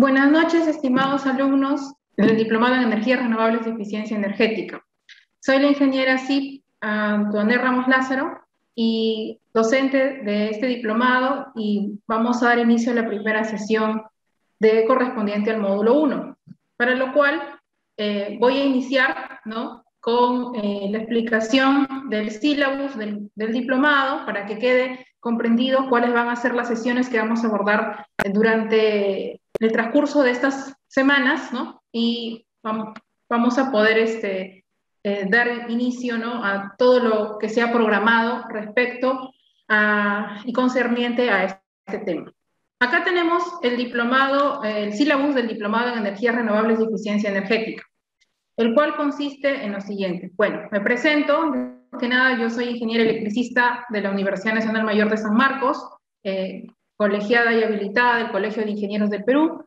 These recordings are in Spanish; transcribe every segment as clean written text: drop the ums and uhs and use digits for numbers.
Buenas noches, estimados alumnos del Diplomado en Energías Renovables y Eficiencia Energética. Soy la ingeniera CIP Antoine Ramos Lázaro y docente de este diplomado, y vamos a dar inicio a la primera sesión correspondiente al módulo 1, para lo cual voy a iniciar, ¿no?, con la explicación del sílabus del diplomado para que quede comprendido cuáles van a ser las sesiones que vamos a abordar durante el transcurso de estas semanas, ¿no? Y vamos a poder dar inicio, ¿no?, a todo lo que se ha programado respecto y concerniente a este tema. Acá tenemos el diplomado, el sílabus del diplomado en energías renovables y eficiencia energética, el cual consiste en lo siguiente. Bueno, me presento. Que nada, yo soy ingeniera electricista de la Universidad Nacional Mayor de San Marcos, colegiada y habilitada del Colegio de Ingenieros del Perú,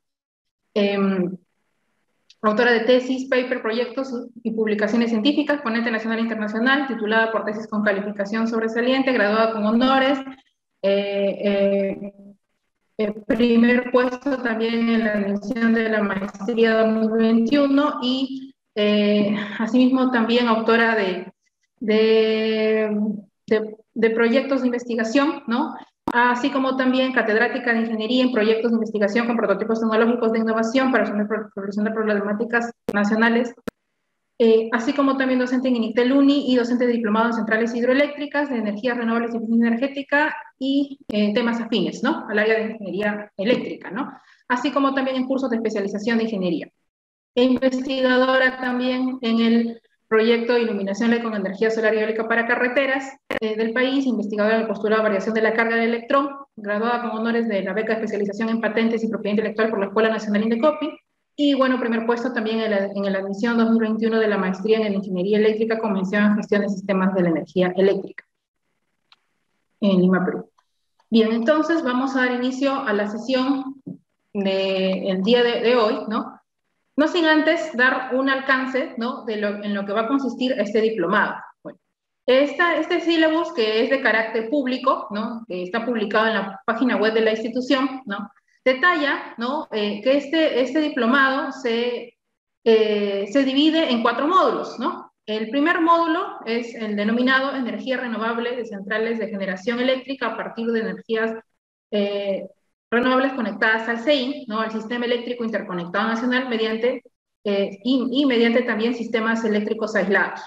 autora de tesis, paper, proyectos y publicaciones científicas, ponente nacional e internacional, titulada por tesis con calificación sobresaliente, graduada con honores, primer puesto también en la admisión de la maestría 2021 y asimismo también autora de proyectos de investigación, ¿no?, así como también catedrática de ingeniería en proyectos de investigación con prototipos tecnológicos de innovación para solución de problemáticas nacionales, así como también docente en INICTEL UNI y docente de diplomado en centrales hidroeléctricas, de energías renovables y eficiencia energética y temas afines, ¿no?, al área de ingeniería eléctrica, ¿no?, así como también en cursos de especialización de ingeniería. E investigadora también en el proyecto de iluminación LED con energía solar y eólica para carreteras del país, investigadora en el postulado de variación de la carga del electrón, graduada con honores de la beca de especialización en patentes y propiedad intelectual por la Escuela Nacional Indecopi, y bueno, primer puesto también en la admisión 2021 de la maestría en ingeniería eléctrica con mención en gestión de sistemas de la energía eléctrica en Lima, Perú. Bien, entonces vamos a dar inicio a la sesión del día de hoy, ¿no? No sin antes dar un alcance, ¿no?, en lo que va a consistir este diplomado. Bueno, este sílabus, que es de carácter público, ¿no?, que está publicado en la página web de la institución, ¿no?, detalla, ¿no?, que este diplomado se divide en 4 módulos, ¿no? El primer módulo es el denominado Energía Renovable de Centrales de Generación Eléctrica a partir de energías renovables conectadas al SEIN, ¿no?, al Sistema Eléctrico Interconectado Nacional, mediante mediante también sistemas eléctricos aislados.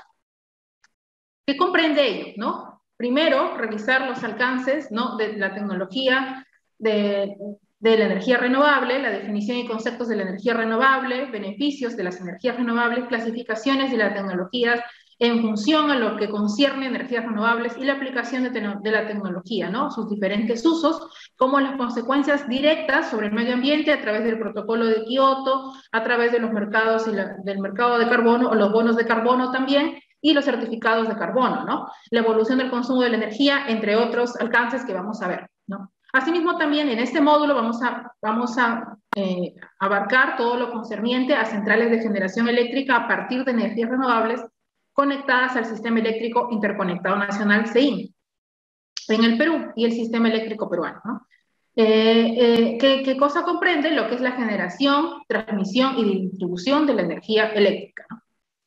¿Qué comprende ello, no? Primero, revisar los alcances, ¿no?, de la tecnología de la energía renovable, la definición y conceptos de la energía renovable, beneficios de las energías renovables, clasificaciones de las tecnologías en función a lo que concierne energías renovables y la aplicación de la tecnología, ¿no?, sus diferentes usos, como las consecuencias directas sobre el medio ambiente a través del protocolo de Kioto, a través de los mercados del mercado de carbono o los bonos de carbono también, y los certificados de carbono, ¿no?, la evolución del consumo de la energía, entre otros alcances que vamos a ver, ¿no? Asimismo, también en este módulo vamos a abarcar todo lo concerniente a centrales de generación eléctrica a partir de energías renovables conectadas al Sistema Eléctrico Interconectado Nacional, SEIN, en el Perú, y el Sistema Eléctrico Peruano, ¿no? ¿Qué cosa comprende? Lo que es la generación, transmisión y distribución de la energía eléctrica, ¿no?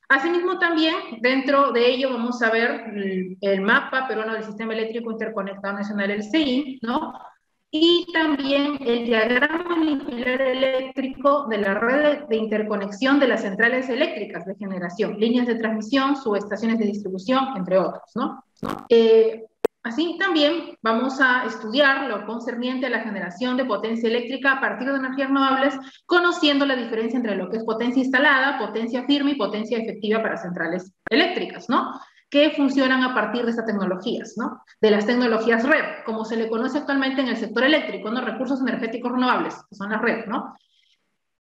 Asimismo, también dentro de ello vamos a ver el mapa peruano del Sistema Eléctrico Interconectado Nacional, el SEIN, ¿no?, y también el diagrama lineal eléctrico de la red de interconexión de las centrales eléctricas de generación, líneas de transmisión, subestaciones de distribución, entre otros, ¿no? Así también vamos a estudiar lo concerniente a la generación de potencia eléctrica a partir de energías renovables, conociendo la diferencia entre lo que es potencia instalada, potencia firme y potencia efectiva para centrales eléctricas, ¿no?, que funcionan a partir de estas tecnologías, ¿no?, de las tecnologías REV, como se le conoce actualmente en el sector eléctrico, ¿no?, recursos energéticos renovables, que son las REV, ¿no?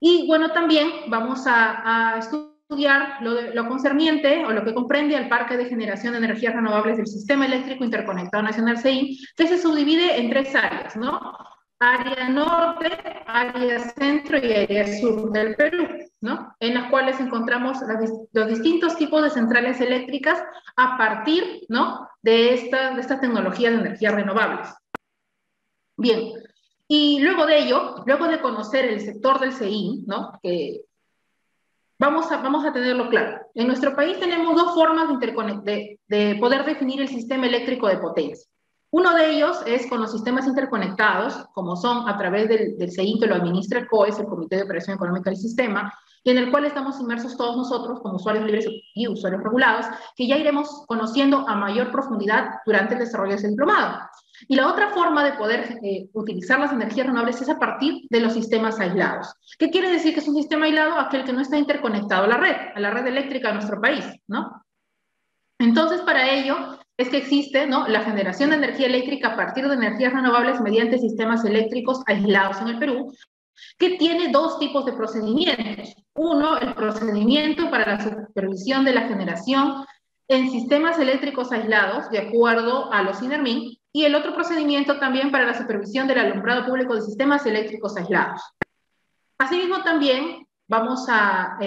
Y bueno, también vamos a estudiar lo concerniente o lo que comprende al parque de generación de energías renovables del Sistema Eléctrico Interconectado Nacional, SEIN, que se subdivide en 3 áreas, ¿no?, área norte, área centro y área sur del Perú, ¿no?, en las cuales encontramos los distintos tipos de centrales eléctricas a partir, ¿no?, de estas tecnologías de energías renovables. Bien, Y luego de ello, luego de conocer el sector del CEIN, ¿no? Que vamos a tenerlo claro. En nuestro país tenemos dos formas de poder definir el sistema eléctrico de potencia. Uno de ellos es con los sistemas interconectados, como son a través del CEIN que lo administra el COES, el Comité de Operación Económica del Sistema, y en el cual estamos inmersos todos nosotros como usuarios libres y usuarios regulados, que ya iremos conociendo a mayor profundidad durante el desarrollo de ese diplomado. Y la otra forma de poder utilizar las energías renovables es a partir de los sistemas aislados. ¿Qué quiere decir que es un sistema aislado? Aquel que no está interconectado a la red eléctrica de nuestro país, ¿no? Entonces, para ello es que existe, ¿no?, la generación de energía eléctrica a partir de energías renovables mediante sistemas eléctricos aislados en el Perú, que tiene dos tipos de procedimientos. Uno, el procedimiento para la supervisión de la generación en sistemas eléctricos aislados, de acuerdo a los INERMIN, y el otro procedimiento también para la supervisión del alumbrado público de sistemas eléctricos aislados. Asimismo, también vamos a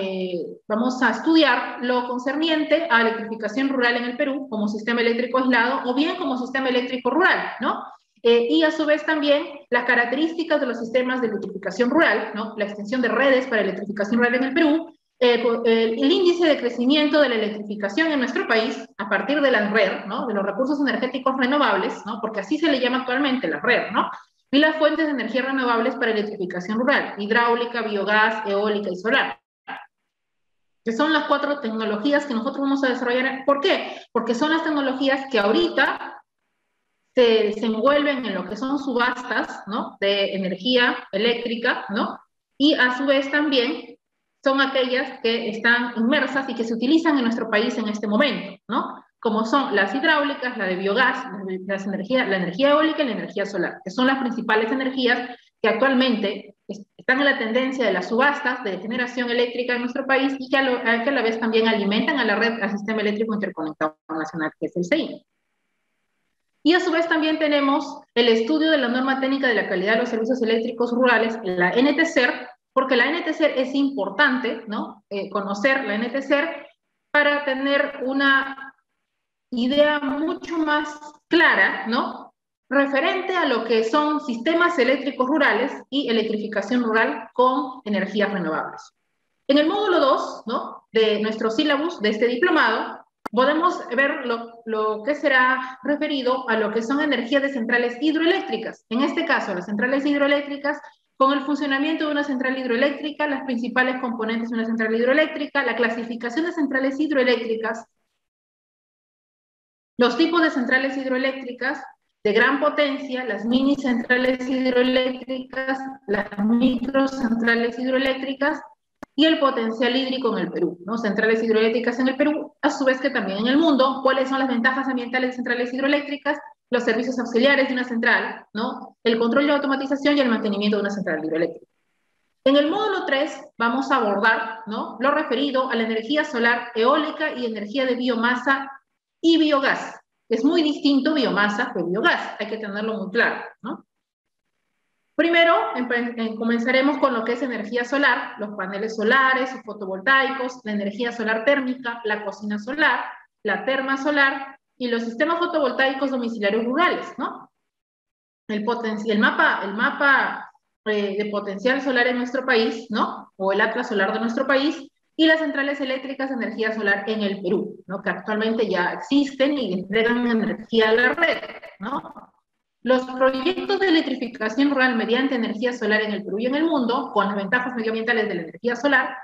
estudiar lo concerniente a electrificación rural en el Perú como sistema eléctrico aislado o bien como sistema eléctrico rural, ¿no? Y a su vez también las características de los sistemas de electrificación rural, ¿no? La extensión de redes para electrificación rural en el Perú, el índice de crecimiento de la electrificación en nuestro país a partir de la red, ¿no?, de los recursos energéticos renovables, ¿no?, porque así se le llama actualmente la red, ¿no?, y las fuentes de energía renovables para electrificación rural, hidráulica, biogás, eólica y solar, que son las 4 tecnologías que nosotros vamos a desarrollar. ¿Por qué? Porque son las tecnologías que ahorita se desenvuelven en lo que son subastas, ¿no?, de energía eléctrica, ¿no?, y a su vez también son aquellas que están inmersas y que se utilizan en nuestro país en este momento, ¿no?, como son las hidráulicas, la de biogás, la energía eólica y la energía solar, que son las principales energías que actualmente están en la tendencia de las subastas de generación eléctrica en nuestro país y que a la vez también alimentan a la red, al sistema eléctrico interconectado nacional, que es el CEIN. Y a su vez también tenemos el estudio de la norma técnica de la calidad de los servicios eléctricos rurales, la NTSER, porque la NTSER es importante, ¿no?, conocer la NTSER para tener una idea mucho más clara, ¿no?, referente a lo que son sistemas eléctricos rurales y electrificación rural con energías renovables. En el módulo 2, ¿no?, de nuestro sílabus de este diplomado, podemos ver lo que será referido a lo que son energías de centrales hidroeléctricas. En este caso, las centrales hidroeléctricas, con el funcionamiento de una central hidroeléctrica, las principales componentes de una central hidroeléctrica, la clasificación de centrales hidroeléctricas, los tipos de centrales hidroeléctricas de gran potencia, las mini centrales hidroeléctricas, las microcentrales hidroeléctricas y el potencial hídrico en el Perú, ¿no?, centrales hidroeléctricas en el Perú, a su vez que también en el mundo, cuáles son las ventajas ambientales de centrales hidroeléctricas, los servicios auxiliares de una central, ¿no?, el control y la automatización y el mantenimiento de una central hidroeléctrica. En el módulo 3 vamos a abordar, ¿no?, lo referido a la energía solar eólica y energía de biomasa y biogás. Es muy distinto biomasa que biogás, hay que tenerlo muy claro, ¿no? Primero, comenzaremos con lo que es energía solar, los paneles solares, los fotovoltaicos, la energía solar térmica, la cocina solar, la terma solar y los sistemas fotovoltaicos domiciliarios rurales, ¿no? El mapa de potencial solar en nuestro país, ¿no?, o el atlas solar de nuestro país, y las centrales eléctricas de energía solar en el Perú, ¿no?, que actualmente ya existen y entregan energía a la red, ¿no? Los proyectos de electrificación rural mediante energía solar en el Perú y en el mundo, con las ventajas medioambientales de la energía solar,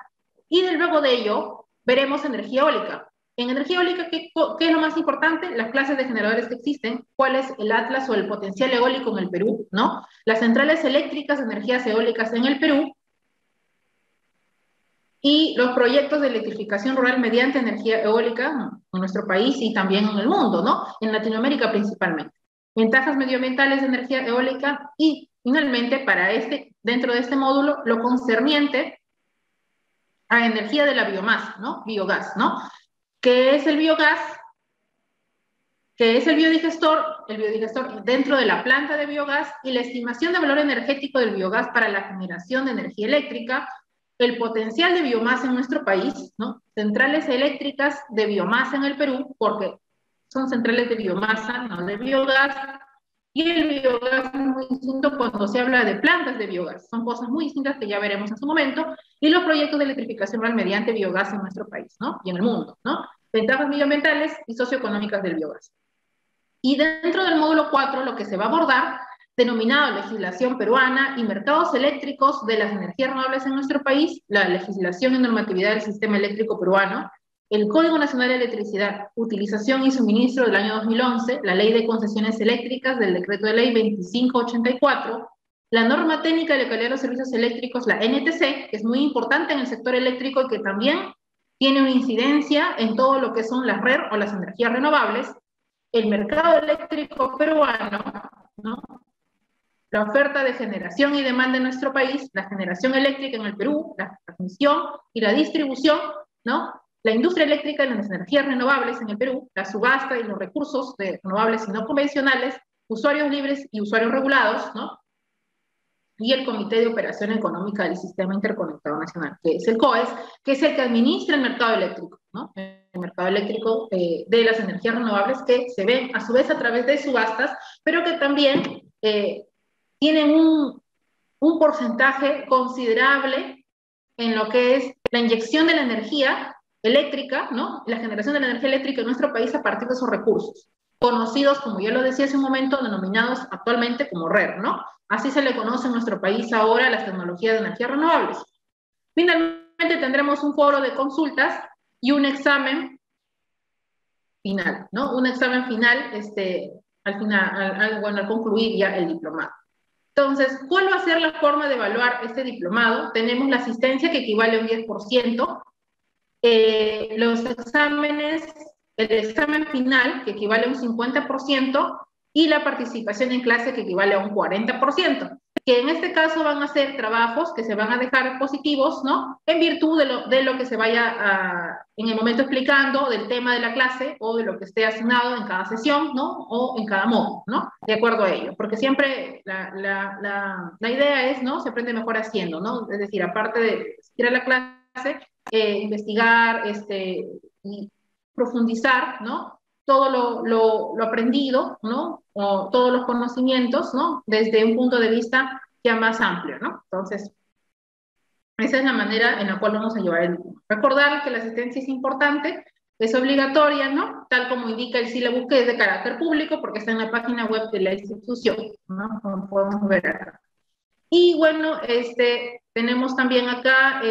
y luego de ello veremos energía eólica. En energía eólica, ¿qué es lo más importante? Las clases de generadores que existen, cuál es el atlas o el potencial eólico en el Perú, ¿no?, las centrales eléctricas de energías eólicas en el Perú, y los proyectos de electrificación rural mediante energía eólica en nuestro país y también en el mundo, ¿no?, en Latinoamérica principalmente. Ventajas medioambientales de energía eólica y, finalmente, dentro de este módulo, lo concerniente a energía de la biomasa, ¿no?, biogás, ¿no?, ¿qué es el biogás? ¿Qué es el biodigestor? El biodigestor dentro de la planta de biogás y la estimación de valor energético del biogás para la generación de energía eléctrica, el potencial de biomasa en nuestro país, ¿no?, centrales eléctricas de biomasa en el Perú, porque son centrales de biomasa, no de biogás, y el biogás es muy muy distinto cuando se habla de plantas de biogás. Son cosas muy distintas que ya veremos en su momento. Y los proyectos de electrificación rural mediante biogás en nuestro país, ¿no? Y en el mundo, ¿no? Ventajas medioambientales y socioeconómicas del biogás. Y dentro del módulo 4, lo que se va a abordar, denominado legislación peruana y mercados eléctricos de las energías renovables en nuestro país, la legislación y normatividad del sistema eléctrico peruano, el Código Nacional de Electricidad, utilización y suministro del año 2011, la Ley de Concesiones Eléctricas del Decreto de Ley 2584, la norma técnica de calidad de los servicios eléctricos, la NTC, que es muy importante en el sector eléctrico y que también tiene una incidencia en todo lo que son las RER o las energías renovables, el mercado eléctrico peruano, ¿no? La oferta de generación y demanda en nuestro país, la generación eléctrica en el Perú, la transmisión y la distribución, ¿no? La industria eléctrica y las energías renovables en el Perú, la subasta y los recursos de renovables y no convencionales, usuarios libres y usuarios regulados, ¿no? Y el Comité de Operación Económica del Sistema Interconectado Nacional, que es el COES, que es el que administra el mercado eléctrico, ¿no? El mercado eléctrico de las energías renovables que se ven a su vez a través de subastas, pero que también tienen un porcentaje considerable en lo que es la inyección de la energía eléctrica, ¿no? La generación de la energía eléctrica en nuestro país a partir de esos recursos, conocidos, como ya lo decía hace un momento, denominados actualmente como RER, ¿no? Así se le conoce en nuestro país ahora las tecnologías de energías renovables. Finalmente tendremos un foro de consultas y un examen final, ¿no? Un examen final, al concluir ya el diplomado. Entonces, ¿cuál va a ser la forma de evaluar este diplomado? Tenemos la asistencia que equivale a un 10%, los exámenes, el examen final que equivale a un 50% y la participación en clase que equivale a un 40%, que en este caso van a ser trabajos que se van a dejar positivos, ¿no? En virtud de lo que se vaya en el momento explicando, del tema de la clase o de lo que esté asignado en cada sesión, ¿no? O en cada módulo, ¿no? De acuerdo a ello, porque siempre la idea es, ¿no? Se aprende mejor haciendo, ¿no? Es decir, aparte de ir a la clase, investigar y profundizar, ¿no? Todo lo aprendido, ¿no? O todos los conocimientos, ¿no? Desde un punto de vista ya más amplio, ¿no? Entonces, esa es la manera en la cual vamos a llevar el diploma. Recordar que la asistencia es importante, es obligatoria, ¿no? Tal como indica el sílabus, que es de carácter público, porque está en la página web de la institución, ¿no? Como podemos ver acá. Y bueno, tenemos también acá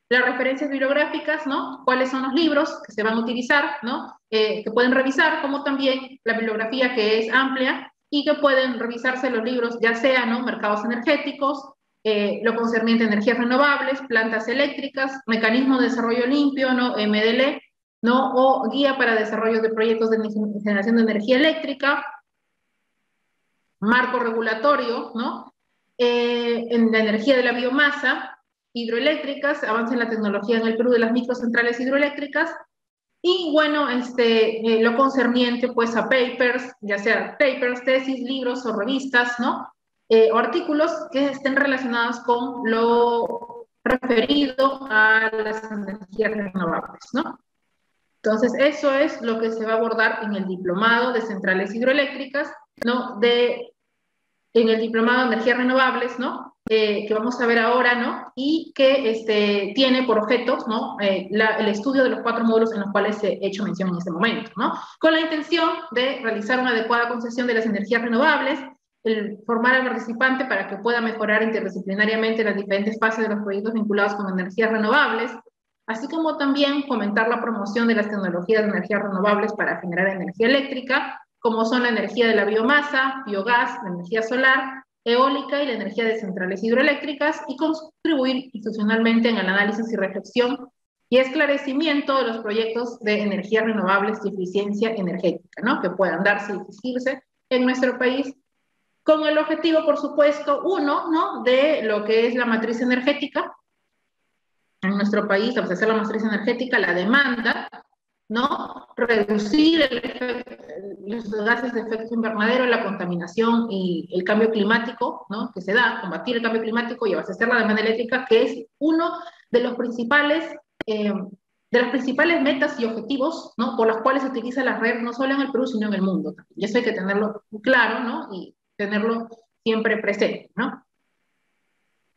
las referencias bibliográficas, ¿no? Cuáles son los libros que se van a utilizar, ¿no? Que pueden revisar, como también la bibliografía, que es amplia, y que pueden revisarse los libros, ya sea, ¿no? Mercados energéticos, lo concerniente a energías renovables, plantas eléctricas, mecanismo de desarrollo limpio, ¿no? MDL, ¿no? O guía para desarrollo de proyectos de generación de energía eléctrica, marco regulatorio, ¿no? En la energía de la biomasa, hidroeléctricas, avance en la tecnología en el Perú de las microcentrales hidroeléctricas, y bueno, lo concerniente pues a papers, ya sea papers, tesis, libros o revistas, ¿no? O artículos que estén relacionados con lo referido a las energías renovables, ¿no? Entonces, eso es lo que se va a abordar en el diplomado de centrales hidroeléctricas, ¿no? En el diplomado de energías renovables, ¿no? Que vamos a ver ahora, ¿no? Y que tiene por objeto, ¿no? El estudio de los 4 módulos en los cuales he hecho mención en este momento, ¿no? Con la intención de realizar una adecuada concesión de las energías renovables, formar al participante para que pueda mejorar interdisciplinariamente las diferentes fases de los proyectos vinculados con energías renovables, así como también fomentar la promoción de las tecnologías de energías renovables para generar energía eléctrica, como son la energía de la biomasa, biogás, la energía solar, eólica y la energía de centrales hidroeléctricas, y contribuir institucionalmente en el análisis y reflexión y esclarecimiento de los proyectos de energías renovables y eficiencia energética, ¿no? Que puedan darse y existirse en nuestro país, con el objetivo, por supuesto, uno, ¿no? De lo que es la matriz energética. En nuestro país, al hacer la matriz energética, la demanda, ¿no? Reducir los gases de efecto invernadero, la contaminación y el cambio climático, ¿no? Que se da, combatir el cambio climático y abastecer la demanda eléctrica, que es uno de los principales, de las principales metas y objetivos, ¿no? Por las cuales se utiliza la red, no solo en el Perú, sino en el mundo. Y eso hay que tenerlo claro, ¿no? Y tenerlo siempre presente, ¿no?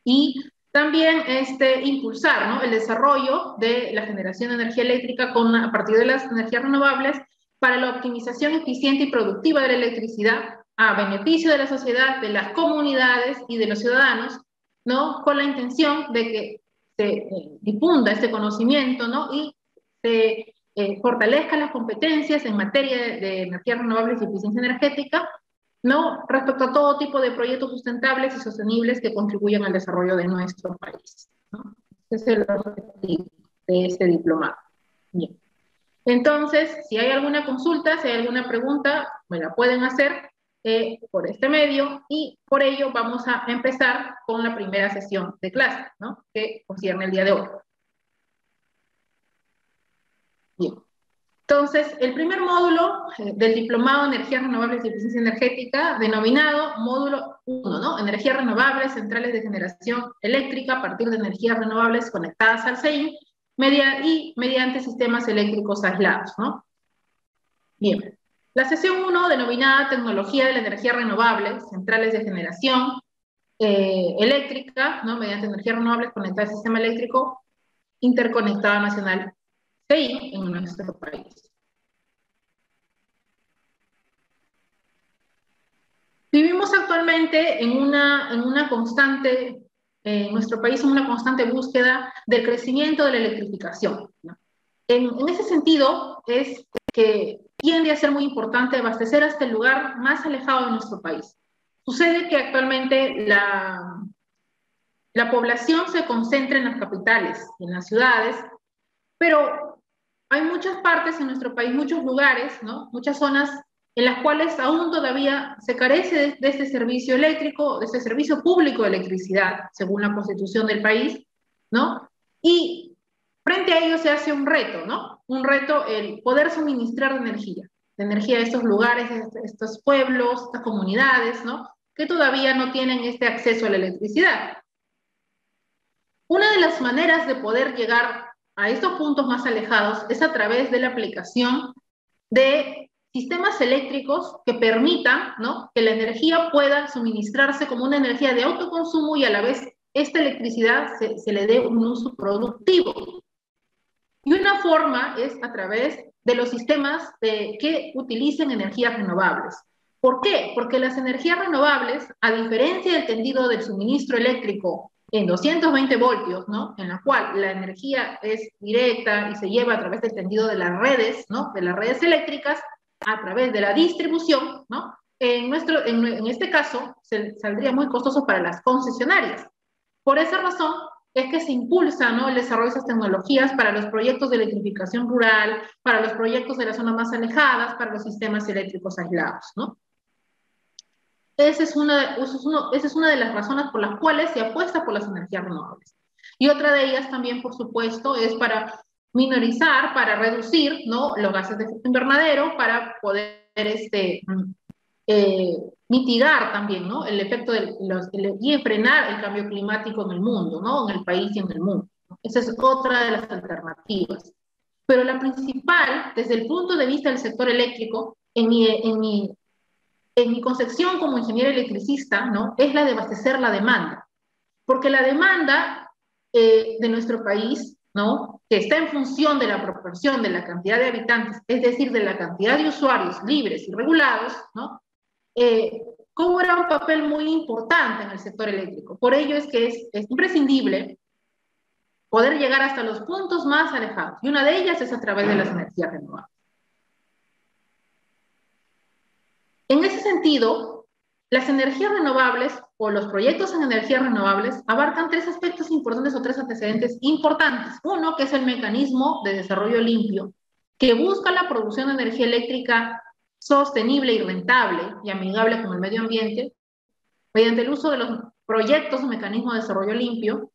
Y también impulsar, ¿no?, el desarrollo de la generación de energía eléctrica a partir de las energías renovables para la optimización eficiente y productiva de la electricidad a beneficio de la sociedad, de las comunidades y de los ciudadanos, ¿no?, con la intención de que se difunda este conocimiento, ¿no?, y se fortalezcan las competencias en materia de energías renovables y eficiencia energética, ¿no?, respecto a todo tipo de proyectos sustentables y sostenibles que contribuyan al desarrollo de nuestro país, ¿no? Ese es el objetivo de este diplomado. Bien. Entonces, si hay alguna consulta, si hay alguna pregunta, me la pueden hacer por este medio, y por ello vamos a empezar con la primera sesión de clase, ¿no?, que concierne el día de hoy. Bien. Entonces, el primer módulo del Diplomado de Energías Renovables y Eficiencia Energética, denominado módulo 1, ¿no?, Energías Renovables, Centrales de Generación Eléctrica a partir de energías renovables conectadas al CEIN, mediante sistemas eléctricos aislados, ¿no? Bien. La sesión 1, denominada Tecnología de la Energía Renovable, Centrales de Generación Eléctrica, ¿no?, mediante energías renovables conectadas al sistema eléctrico interconectado nacional CEIN en nuestro país. Vivimos actualmente en una constante, en nuestro país, en una constante búsqueda del crecimiento de la electrificación, ¿no? En ese sentido, es que tiende a ser muy importante abastecer hasta el lugar más alejado de nuestro país. Sucede que actualmente la población se concentra en las capitales y en las ciudades, pero hay muchas partes en nuestro país, muchos lugares, ¿no?, muchas zonas en las cuales aún todavía se carece de este servicio eléctrico, de este servicio público de electricidad, según la Constitución del país, ¿no? Y frente a ello se hace un reto, ¿no? Un reto el poder suministrar de energía a estos lugares, a estos pueblos, a estas comunidades, ¿no?, que todavía no tienen este acceso a la electricidad. Una de las maneras de poder llegar a estos puntos más alejados es a través de la aplicación de sistemas eléctricos que permitan, ¿no?, que la energía pueda suministrarse como una energía de autoconsumo y a la vez esta electricidad se le dé un uso productivo. Y una forma es a través de los sistemas que utilicen energías renovables. ¿Por qué? Porque las energías renovables, a diferencia del tendido del suministro eléctrico en 220 voltios, ¿no?, en la cual la energía es directa y se lleva a través del tendido de las redes, ¿no?, de las redes eléctricas, a través de la distribución, ¿no?, en este caso saldría muy costoso para las concesionarias. Por esa razón es que se impulsa, ¿no?, el desarrollo de esas tecnologías para los proyectos de electrificación rural, para los proyectos de las zonas más alejadas, para los sistemas eléctricos aislados, ¿no? Esa es una de las razones por las cuales se apuesta por las energías renovables. Y otra de ellas también, por supuesto, es para minorizar, para reducir, ¿no?, los gases de efecto invernadero, para poder mitigar también, ¿no?, el efecto y frenar el cambio climático en el mundo, ¿no?, en el país y en el mundo. Esa es otra de las alternativas. Pero la principal, desde el punto de vista del sector eléctrico, en mi concepción como ingeniero electricista, ¿no?, es la de abastecer la demanda. Porque la demanda de nuestro país, ¿no?, que está en función de la proporción de la cantidad de habitantes, es decir, de la cantidad de usuarios libres y regulados, ¿no?, cobra un papel muy importante en el sector eléctrico. Por ello es que es imprescindible poder llegar hasta los puntos más alejados, y una de ellas es a través de las energías renovables. En ese sentido, las energías renovables o los proyectos en energías renovables abarcan tres aspectos importantes o tres antecedentes importantes. Uno, que es el mecanismo de desarrollo limpio, que busca la producción de energía eléctrica sostenible y rentable y amigable con el medio ambiente, mediante el uso de los proyectos o mecanismos de desarrollo limpio,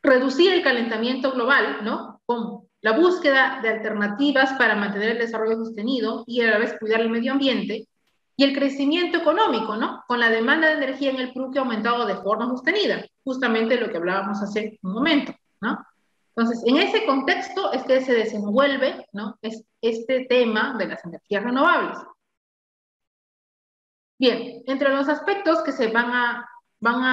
reducir el calentamiento global, ¿no?, con la búsqueda de alternativas para mantener el desarrollo sostenido y a la vez cuidar el medio ambiente, y el crecimiento económico, ¿no?, con la demanda de energía en el PRU que ha aumentado de forma sostenida, justamente lo que hablábamos hace un momento, ¿no? Entonces, en ese contexto es que se desenvuelve, ¿no?, este tema de las energías renovables. Bien, entre los aspectos que se van a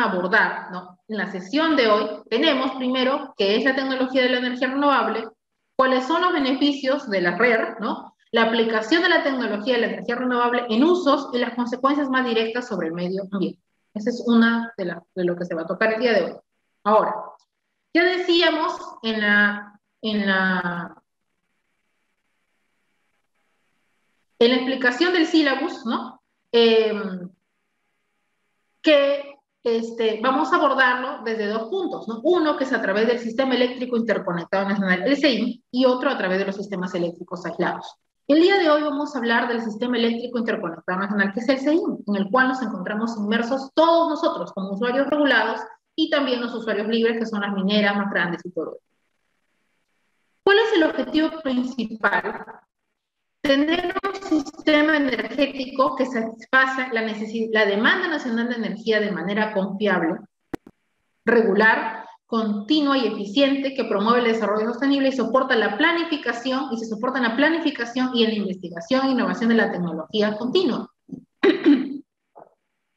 abordar, ¿no?, en la sesión de hoy, tenemos primero qué es la tecnología de la energía renovable, cuáles son los beneficios de la red, ¿no?, la aplicación de la tecnología de la energía renovable en usos y las consecuencias más directas sobre el medio ambiente. Esa es una de lo que se va a tocar el día de hoy. Ahora, ya decíamos en la explicación del sílabus, ¿no?, que vamos a abordarlo desde dos puntos, ¿no? Uno que es a través del Sistema Eléctrico Interconectado Nacional, el SEIN, y otro a través de los sistemas eléctricos aislados. El día de hoy vamos a hablar del Sistema Eléctrico Interconectado Nacional, que es el SEIN, en el cual nos encontramos inmersos todos nosotros como usuarios regulados y también los usuarios libres, que son las mineras más grandes y todo. ¿Cuál es el objetivo principal? Tener un sistema energético que satisfaga la demanda nacional de energía de manera confiable, regular, continua y eficiente, que promueve el desarrollo sostenible y soporta la planificación, y se soporta en la planificación y en la investigación e innovación de la tecnología continua.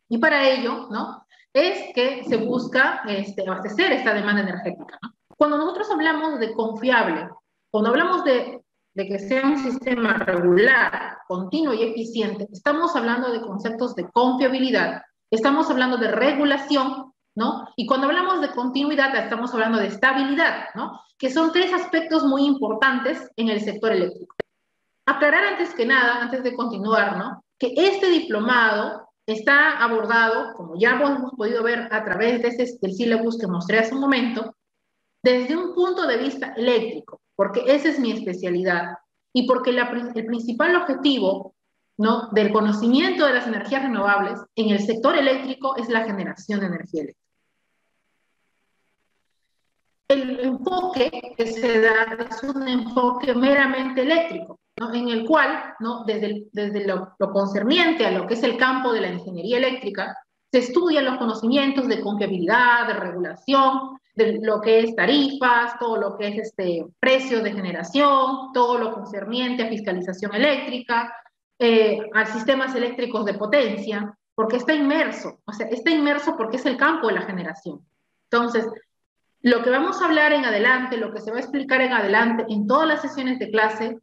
Y para ello, ¿no?, es que se busca abastecer esta demanda energética, ¿no? Cuando nosotros hablamos de confiable, cuando hablamos de que sea un sistema regular, continuo y eficiente, estamos hablando de conceptos de confiabilidad, estamos hablando de regulación, ¿no? Y cuando hablamos de continuidad, estamos hablando de estabilidad, ¿no?, que son tres aspectos muy importantes en el sector eléctrico. Aclarar antes que nada, antes de continuar, ¿no?, que este diplomado está abordado, como ya hemos podido ver a través del sílabus que mostré hace un momento, desde un punto de vista eléctrico, porque esa es mi especialidad, y porque el principal objetivo, ¿no?, del conocimiento de las energías renovables en el sector eléctrico es la generación de energía eléctrica. El enfoque que se da es un enfoque meramente eléctrico, ¿no?, en el cual, ¿no?, desde lo concerniente a lo que es el campo de la ingeniería eléctrica, se estudian los conocimientos de confiabilidad, de regulación, de lo que es tarifas, todo lo que es precios de generación, todo lo concerniente a fiscalización eléctrica, a sistemas eléctricos de potencia, porque está inmerso, o sea, está inmerso porque es el campo de la generación. Entonces, lo que vamos a hablar en adelante, lo que se va a explicar en adelante en todas las sesiones de clase,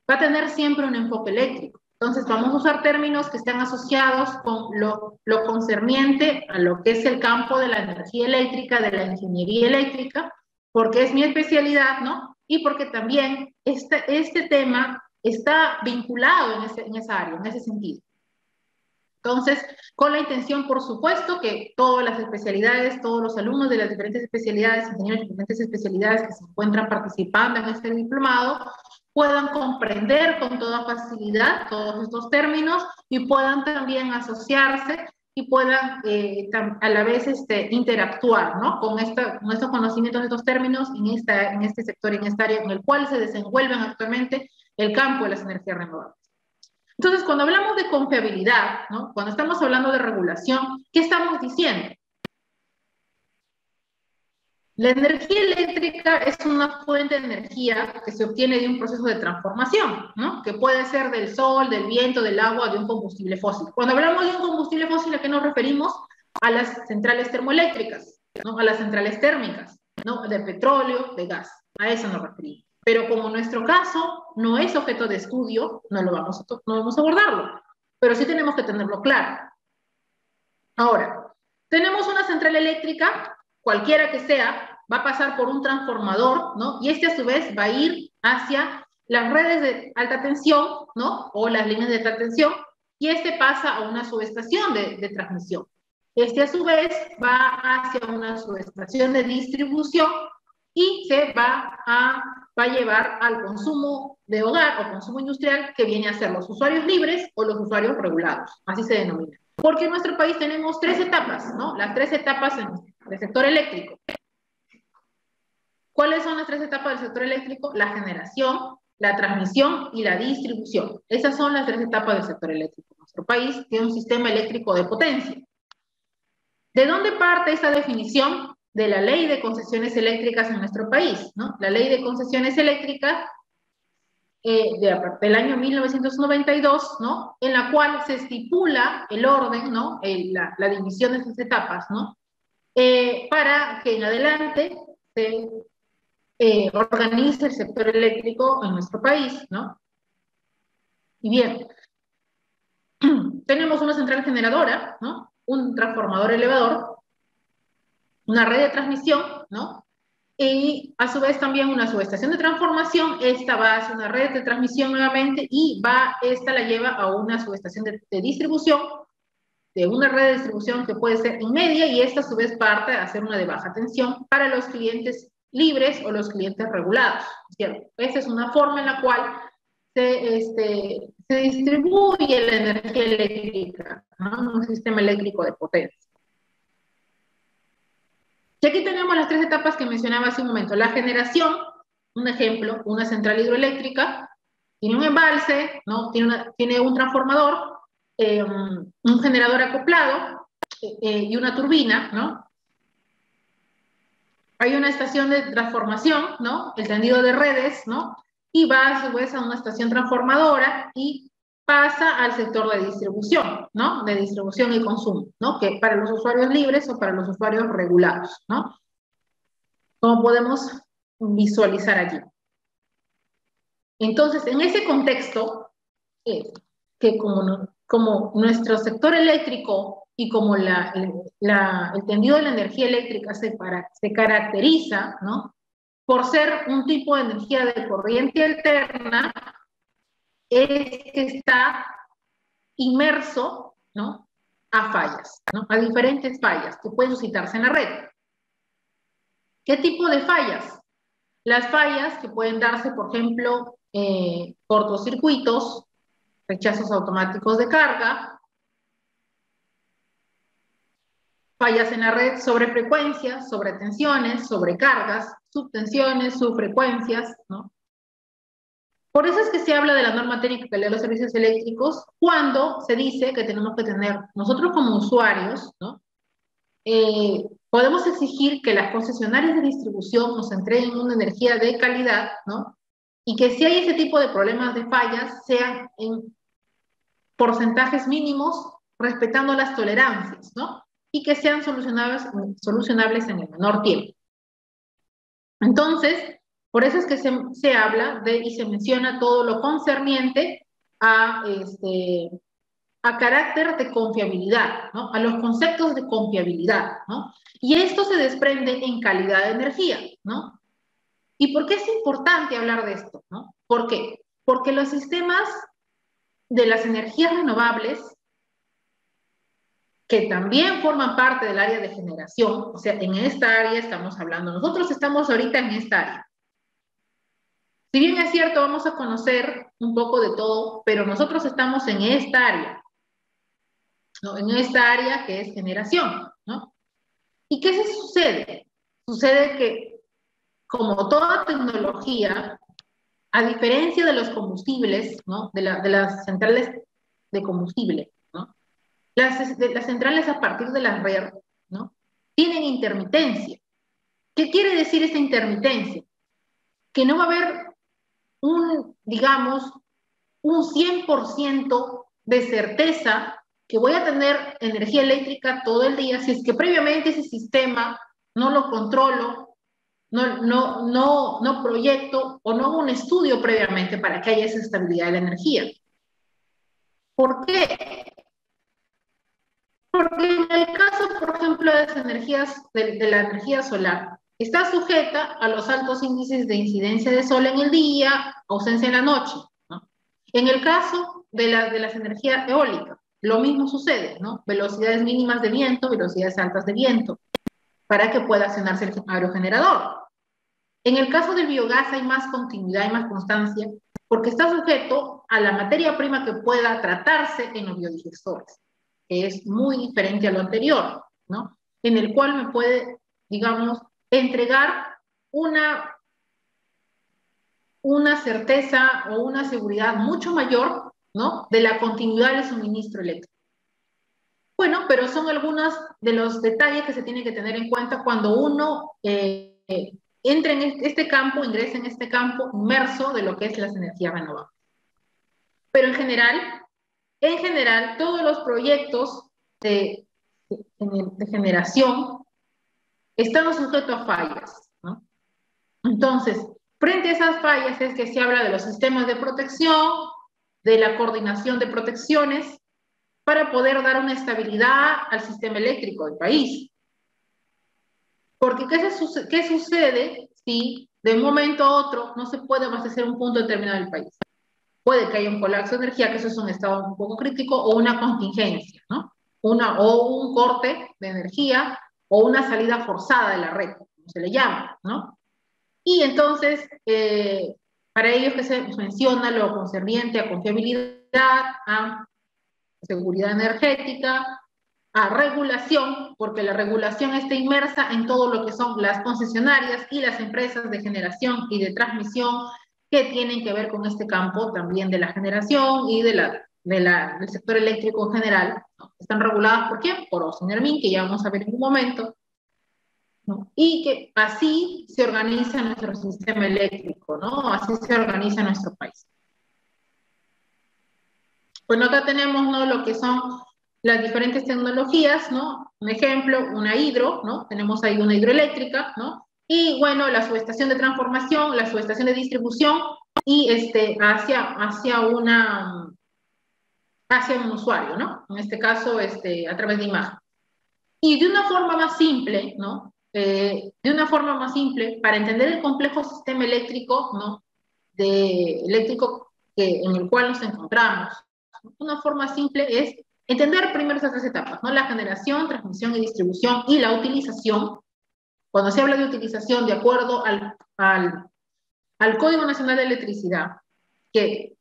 va a tener siempre un enfoque eléctrico. Entonces vamos a usar términos que están asociados con lo concerniente a lo que es el campo de la energía eléctrica, de la ingeniería eléctrica, porque es mi especialidad, ¿no? Y porque también este tema está vinculado en esa área, en ese sentido. Entonces, con la intención, por supuesto, que todas las especialidades, todos los alumnos de las diferentes especialidades, ingenieros de diferentes especialidades que se encuentran participando en este diplomado, puedan comprender con toda facilidad todos estos términos y puedan también asociarse y puedan a la vez interactuar, ¿no?, con estos conocimientos de estos términos en este sector, en esta área en el cual se desenvuelven actualmente el campo de las energías renovables. Entonces, cuando hablamos de confiabilidad, ¿no?, cuando estamos hablando de regulación, ¿qué estamos diciendo? La energía eléctrica es una fuente de energía que se obtiene de un proceso de transformación, ¿no?, que puede ser del sol, del viento, del agua, de un combustible fósil. Cuando hablamos de un combustible fósil, ¿a qué nos referimos? A las centrales termoeléctricas, ¿no?, a las centrales térmicas, ¿no?, de petróleo, de gas. A eso nos referimos. Pero como nuestro caso no es objeto de estudio, no vamos a abordarlo. Pero sí tenemos que tenerlo claro. Ahora, tenemos una central eléctrica, cualquiera que sea, va a pasar por un transformador, ¿no?, y a su vez va a ir hacia las redes de alta tensión, ¿no?, o las líneas de alta tensión, y pasa a una subestación de transmisión. A su vez va hacia una subestación de distribución y se va a llevar al consumo de hogar o consumo industrial, que viene a ser los usuarios libres o los usuarios regulados, así se denomina. Porque en nuestro país tenemos tres etapas, ¿no?, las tres etapas del sector eléctrico. ¿Cuáles son las tres etapas del sector eléctrico? La generación, la transmisión y la distribución. Esas son las tres etapas del sector eléctrico. Nuestro país tiene un sistema eléctrico de potencia. ¿De dónde parte esta definición? De la Ley de Concesiones Eléctricas en nuestro país, ¿no? La Ley de Concesiones Eléctricas del año 1992, ¿no? En la cual se estipula el orden, ¿no? La división de esas etapas, ¿no? Para que en adelante se organice el sector eléctrico en nuestro país, ¿no? Y bien, tenemos una central generadora, ¿no? Un transformador elevador, una red de transmisión, ¿no? Y a su vez también una subestación de transformación. Esta va hacia una red de transmisión nuevamente y esta la lleva a una subestación de distribución, de una red de distribución que puede ser en media, y esta a su vez parte a hacer una de baja tensión para los clientes libres o los clientes regulados, ¿cierto? Esa es una forma en la cual se distribuye la energía eléctrica, ¿no? Un sistema eléctrico de potencia. Y aquí tenemos las tres etapas que mencionaba hace un momento. La generación, un ejemplo, una central hidroeléctrica, tiene un embalse, ¿no? Tiene un transformador, un generador acoplado y una turbina, ¿no? Hay una estación de transformación, ¿no? El tendido de redes, ¿no? Y va a su vez a una estación transformadora y pasa al sector de distribución, ¿no? De distribución y consumo, ¿no? Que para los usuarios libres o para los usuarios regulados, ¿no? Como podemos visualizar allí. Entonces, en ese contexto, que como nuestro sector eléctrico y como el tendido de la energía eléctrica se caracteriza, ¿no? Por ser un tipo de energía de corriente alterna, es que está inmerso, ¿no? A fallas, ¿no? A diferentes fallas que pueden suscitarse en la red. ¿Qué tipo de fallas? Las fallas que pueden darse, por ejemplo, cortocircuitos, rechazos automáticos de carga, fallas en la red sobre frecuencias, sobre tensiones, sobrecargas, subtensiones, subfrecuencias, ¿no? Por eso es que se habla de la norma técnica de los servicios eléctricos cuando se dice que tenemos que tener, nosotros como usuarios, ¿no? Podemos exigir que las concesionarias de distribución nos entreguen una energía de calidad, ¿no? Y que si hay ese tipo de problemas de fallas, sean en porcentajes mínimos, respetando las tolerancias, ¿no? Y que sean solucionables en el menor tiempo. Entonces, por eso es que se habla y se menciona todo lo concerniente a carácter de confiabilidad, ¿no? A los conceptos de confiabilidad, ¿no? Y esto se desprende en calidad de energía, ¿no? ¿Y por qué es importante hablar de esto, ¿no? ¿Por qué? Porque los sistemas de las energías renovables, que también forman parte del área de generación, o sea, en esta área estamos hablando, nosotros estamos ahorita en esta área. Si bien es cierto, vamos a conocer un poco de todo, pero nosotros estamos en esta área, ¿no? En esta área que es generación, ¿no? ¿Y qué se sucede? Sucede que, como toda tecnología, a diferencia de los combustibles, ¿no? De las centrales de combustible, ¿no? Las centrales a partir de la red, ¿no? Tienen intermitencia. ¿Qué quiere decir esta intermitencia? Que no va a haber digamos, un 100% de certeza que voy a tener energía eléctrica todo el día si es que previamente ese sistema no lo controlo, no proyecto o no hago un estudio previamente para que haya esa estabilidad de la energía. ¿Por qué? Porque en el caso, por ejemplo, de las energías, de la energía solar, está sujeta a los altos índices de incidencia de sol en el día, ausencia en la noche, ¿no? En el caso de las energías eólicas, lo mismo sucede, ¿no? Velocidades mínimas de viento, velocidades altas de viento, para que pueda accionarse el aerogenerador. En el caso del biogás hay más continuidad y más constancia, porque está sujeto a la materia prima que pueda tratarse en los biodigestores, que es muy diferente a lo anterior, ¿no? En el cual me puede, digamos, entregar una certeza o una seguridad mucho mayor, ¿no? De la continuidad del suministro eléctrico. Bueno, pero son algunos de los detalles que se tienen que tener en cuenta cuando uno entre en este campo, ingrese en este campo inmerso de lo que es las energías renovables. Pero en general, todos los proyectos de generación están sujetos a fallas, ¿no? Entonces, frente a esas fallas es que se habla de los sistemas de protección, de la coordinación de protecciones, para poder dar una estabilidad al sistema eléctrico del país. Porque, ¿qué sucede si de un momento a otro no se puede abastecer un punto determinado del país? Puede que haya un colapso de energía, que eso es un estado un poco crítico, o una contingencia, ¿no? O un corte de energía, o una salida forzada de la red, como se le llama, ¿no? Y entonces, para ello que se menciona lo concerniente a confiabilidad, a seguridad energética, a regulación, porque la regulación está inmersa en todo lo que son las concesionarias y las empresas de generación y de transmisión que tienen que ver con este campo también de la generación y del sector eléctrico en general, ¿no? Están reguladas ¿por quién? Por OSINERMIN, que ya vamos a ver en un momento, ¿no? Y que así se organiza nuestro sistema eléctrico, ¿no? Así se organiza nuestro país. Bueno, acá tenemos, ¿no?, lo que son las diferentes tecnologías, ¿no? Un ejemplo, una hidro, ¿no? Tenemos ahí una hidroeléctrica, ¿no? Y bueno, la subestación de transformación, la subestación de distribución y hacia un usuario, ¿no? En este caso, a través de imagen. Y de una forma más simple, ¿no? Para entender el complejo sistema eléctrico, ¿no? Eléctrico en el cual nos encontramos. Una forma simple es entender primero esas tres etapas, ¿no? La generación, transmisión y distribución y la utilización. Cuando se habla de utilización, de acuerdo al Código Nacional de Electricidad, que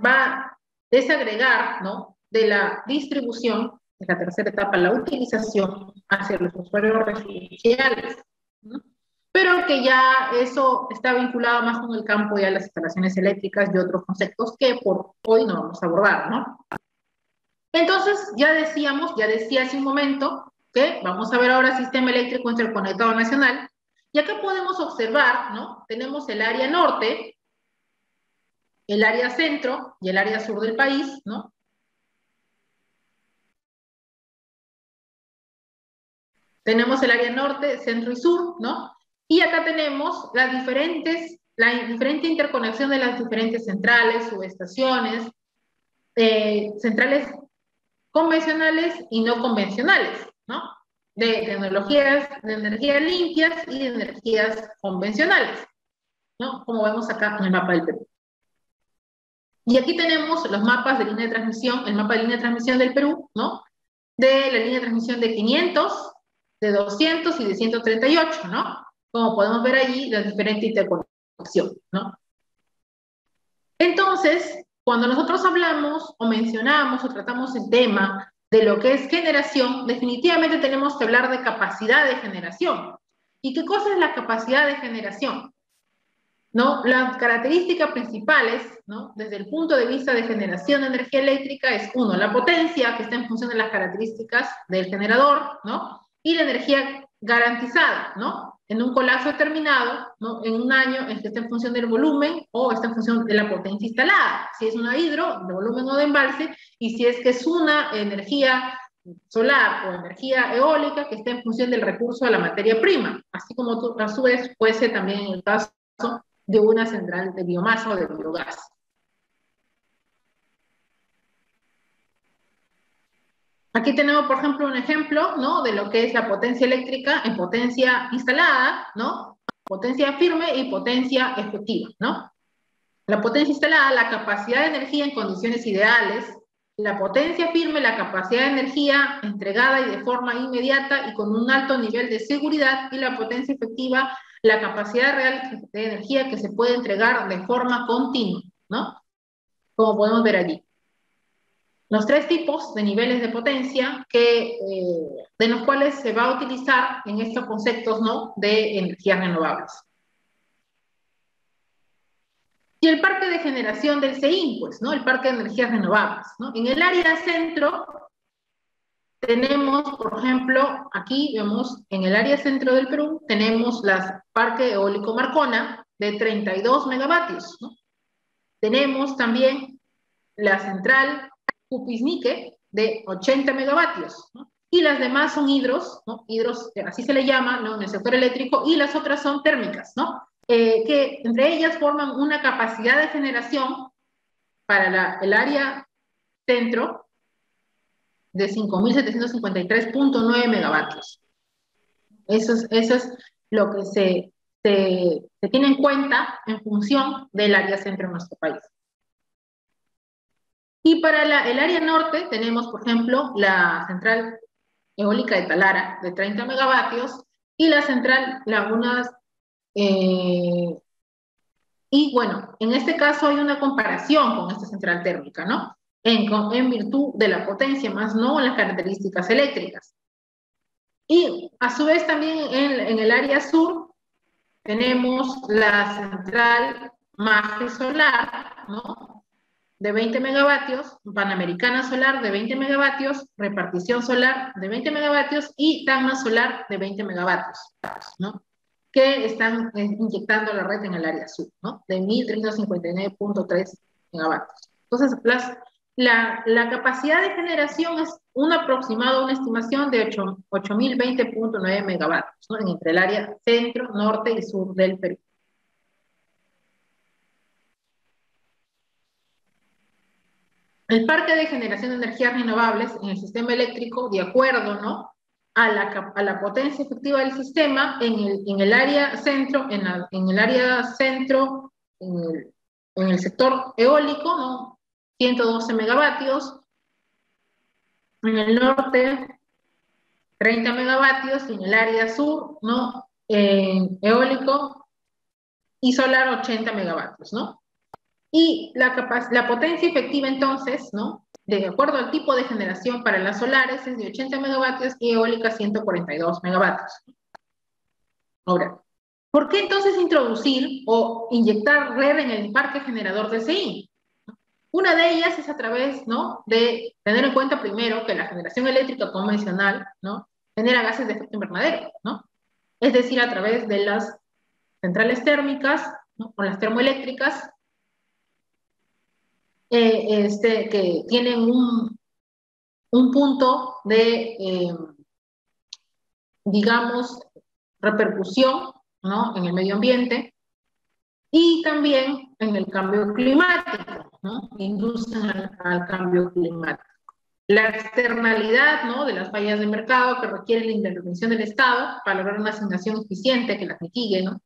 va a desagregar, ¿no?, de la distribución, es la tercera etapa, la utilización hacia los usuarios residenciales, ¿no? Pero que ya eso está vinculado más con el campo de las instalaciones eléctricas y otros conceptos que por hoy no vamos a abordar, ¿no? Entonces, ya decía hace un momento que vamos a ver ahora sistema eléctrico interconectado nacional, y acá podemos observar, ¿no? Tenemos el área norte, el área centro y el área sur del país, ¿no? Tenemos el área norte, centro y sur, ¿no? Y acá tenemos la diferente interconexión de las diferentes centrales, subestaciones, centrales convencionales y no convencionales, ¿no? De tecnologías de energías limpias y de energías convencionales, ¿no? Como vemos acá en el mapa del Perú. Y aquí tenemos los mapas de línea de transmisión, el mapa de línea de transmisión del Perú, ¿no? De la línea de transmisión de 500, de 200 y de 138, ¿no? Como podemos ver allí, la diferente interconexión, ¿no? Entonces, cuando nosotros hablamos o mencionamos o tratamos el tema de lo que es generación, definitivamente tenemos que hablar de capacidad de generación. ¿Y qué cosa es la capacidad de generación? ¿No? Las características principales, ¿no?, desde el punto de vista de generación de energía eléctrica es, uno, la potencia, que está en función de las características del generador, ¿no?, y la energía garantizada, ¿no?, en un colapso determinado, ¿no?, en un año en que está en función del volumen o está en función de la potencia instalada, si es una hidro, de volumen o de embalse, y si es que es una energía solar o energía eólica que está en función del recurso de la materia prima, así como a su vez puede ser también en el caso de una central de biomasa o de biogás. Aquí tenemos, por ejemplo, un ejemplo, ¿no?, de lo que es la potencia eléctrica en potencia instalada, ¿no?, potencia firme y potencia efectiva, ¿no? La potencia instalada, la capacidad de energía en condiciones ideales; la potencia firme, la capacidad de energía entregada y de forma inmediata y con un alto nivel de seguridad; y la potencia efectiva, la capacidad real de energía que se puede entregar de forma continua, ¿no? Como podemos ver allí. Los tres tipos de niveles de potencia de los cuales se va a utilizar en estos conceptos, ¿no?, de energías renovables. Y el parque de generación del CEIN, pues, ¿no?, el parque de energías renovables, ¿no? En el área centro tenemos, por ejemplo, aquí vemos en el área centro del Perú, tenemos el Parque Eólico Marcona de 32 megavatios, ¿no? Tenemos también la central Cupiznique de 80 megavatios, ¿no? Y las demás son hidros, ¿no? Hidros, así se le llama, ¿no? En el sector eléctrico, y las otras son térmicas, ¿no? Que entre ellas forman una capacidad de generación para el área centro de 5.753.9 megavatios. Eso es lo que se tiene en cuenta en función del área centro en nuestro país. Y para el área norte tenemos, por ejemplo, la central eólica de Talara, de 30 megavatios, y la central Lagunas. Y bueno, en este caso hay una comparación con esta central térmica, ¿no? En virtud de la potencia, más no en las características eléctricas. Y a su vez también en el área sur tenemos la central Maje Solar, ¿no? De 20 megavatios, Panamericana Solar de 20 megavatios, Repartición Solar de 20 megavatios y Tacna Solar de 20 megavatios, ¿no? Que están inyectando la red en el área sur, ¿no? De 1.359.3 megavatios. Entonces, la capacidad de generación es un aproximado, una estimación de 8.020.9 megavatios, ¿no? Entre el área centro, norte y sur del Perú. El parque de generación de energías renovables en el sistema eléctrico, de acuerdo, ¿no?, a la potencia efectiva del sistema, en el área centro, en el sector eólico, ¿no?, 112 megavatios, en el norte 30 megavatios, y en el área sur, ¿no?, eólico y solar 80 megavatios, ¿no? Y la potencia efectiva entonces, ¿no?, de acuerdo al tipo de generación para las solares es de 80 megavatios y eólica 142 megavatios. Ahora, ¿por qué entonces introducir o inyectar RER en el parque generador de CI? Una de ellas es a través, ¿no?, de tener en cuenta primero que la generación eléctrica convencional, ¿no?, genera gases de efecto invernadero, ¿no? Es decir, a través de las centrales térmicas, ¿no?, o las termoeléctricas, que tienen un punto de, digamos, repercusión, ¿no?, en el medio ambiente y también en el cambio climático, ¿no?, inducen al cambio climático. La externalidad, ¿no?, de las fallas de mercado que requieren la intervención del Estado para lograr una asignación eficiente que las mitigue, ¿no?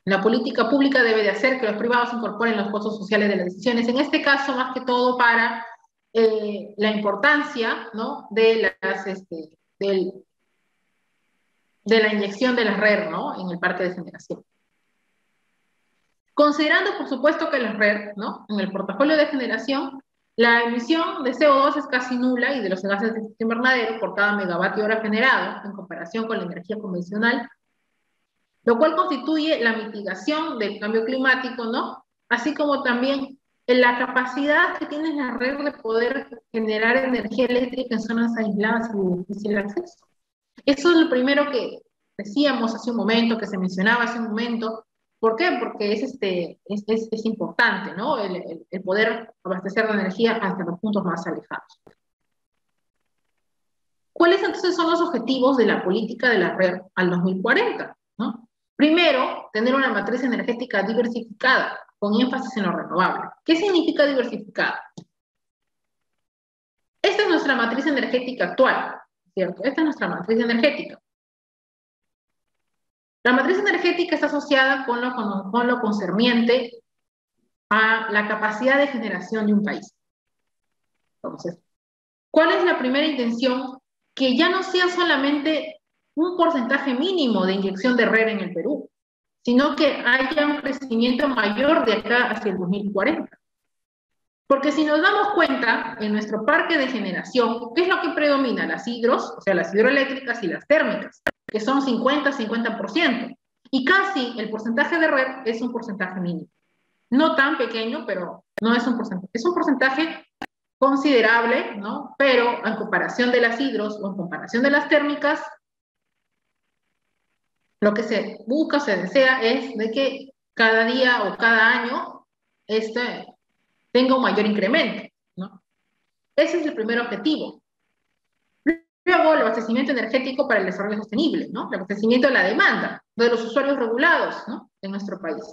La política pública debe de hacer que los privados incorporen los costos sociales de las decisiones, en este caso más que todo para la importancia, ¿no?, de la inyección de las RER, ¿no?, en el parque de generación. Considerando, por supuesto, que las RER, ¿no?, en el portafolio de generación, la emisión de CO2 es casi nula y de los gases de efecto invernadero por cada megavatio hora generado en comparación con la energía convencional, lo cual constituye la mitigación del cambio climático, ¿no?, así como también la capacidad que tiene la red de poder generar energía eléctrica en zonas aisladas y de difícil acceso. Eso es lo primero que decíamos hace un momento, que se mencionaba hace un momento. ¿Por qué? Porque es importante, ¿no?, el poder abastecer de energía hasta los puntos más alejados. ¿Cuáles entonces son los objetivos de la política de la red al 2040? ¿No? Primero, tener una matriz energética diversificada, con énfasis en lo renovable. ¿Qué significa diversificada? Esta es nuestra matriz energética actual, ¿cierto? Esta es nuestra matriz energética. La matriz energética está asociada con lo concerniente a la capacidad de generación de un país. Entonces, ¿cuál es la primera intención? Que ya no sea solamente un porcentaje mínimo de inyección de RER en el Perú, sino que haya un crecimiento mayor de acá hacia el 2040. Porque si nos damos cuenta, en nuestro parque de generación, ¿qué es lo que predomina? Las hidros, o sea, las hidroeléctricas y las térmicas, que son 50-50%. Y casi el porcentaje de RER es un porcentaje mínimo. No tan pequeño, pero no es un porcentaje. Es un porcentaje considerable, ¿no? Pero en comparación de las hidros o en comparación de las térmicas, lo que se busca, se desea es de que cada día o cada año tenga un mayor incremento, ¿no? Ese es el primer objetivo. Luego, el abastecimiento energético para el desarrollo sostenible, ¿no? El abastecimiento de la demanda de los usuarios regulados, ¿no? En nuestro país.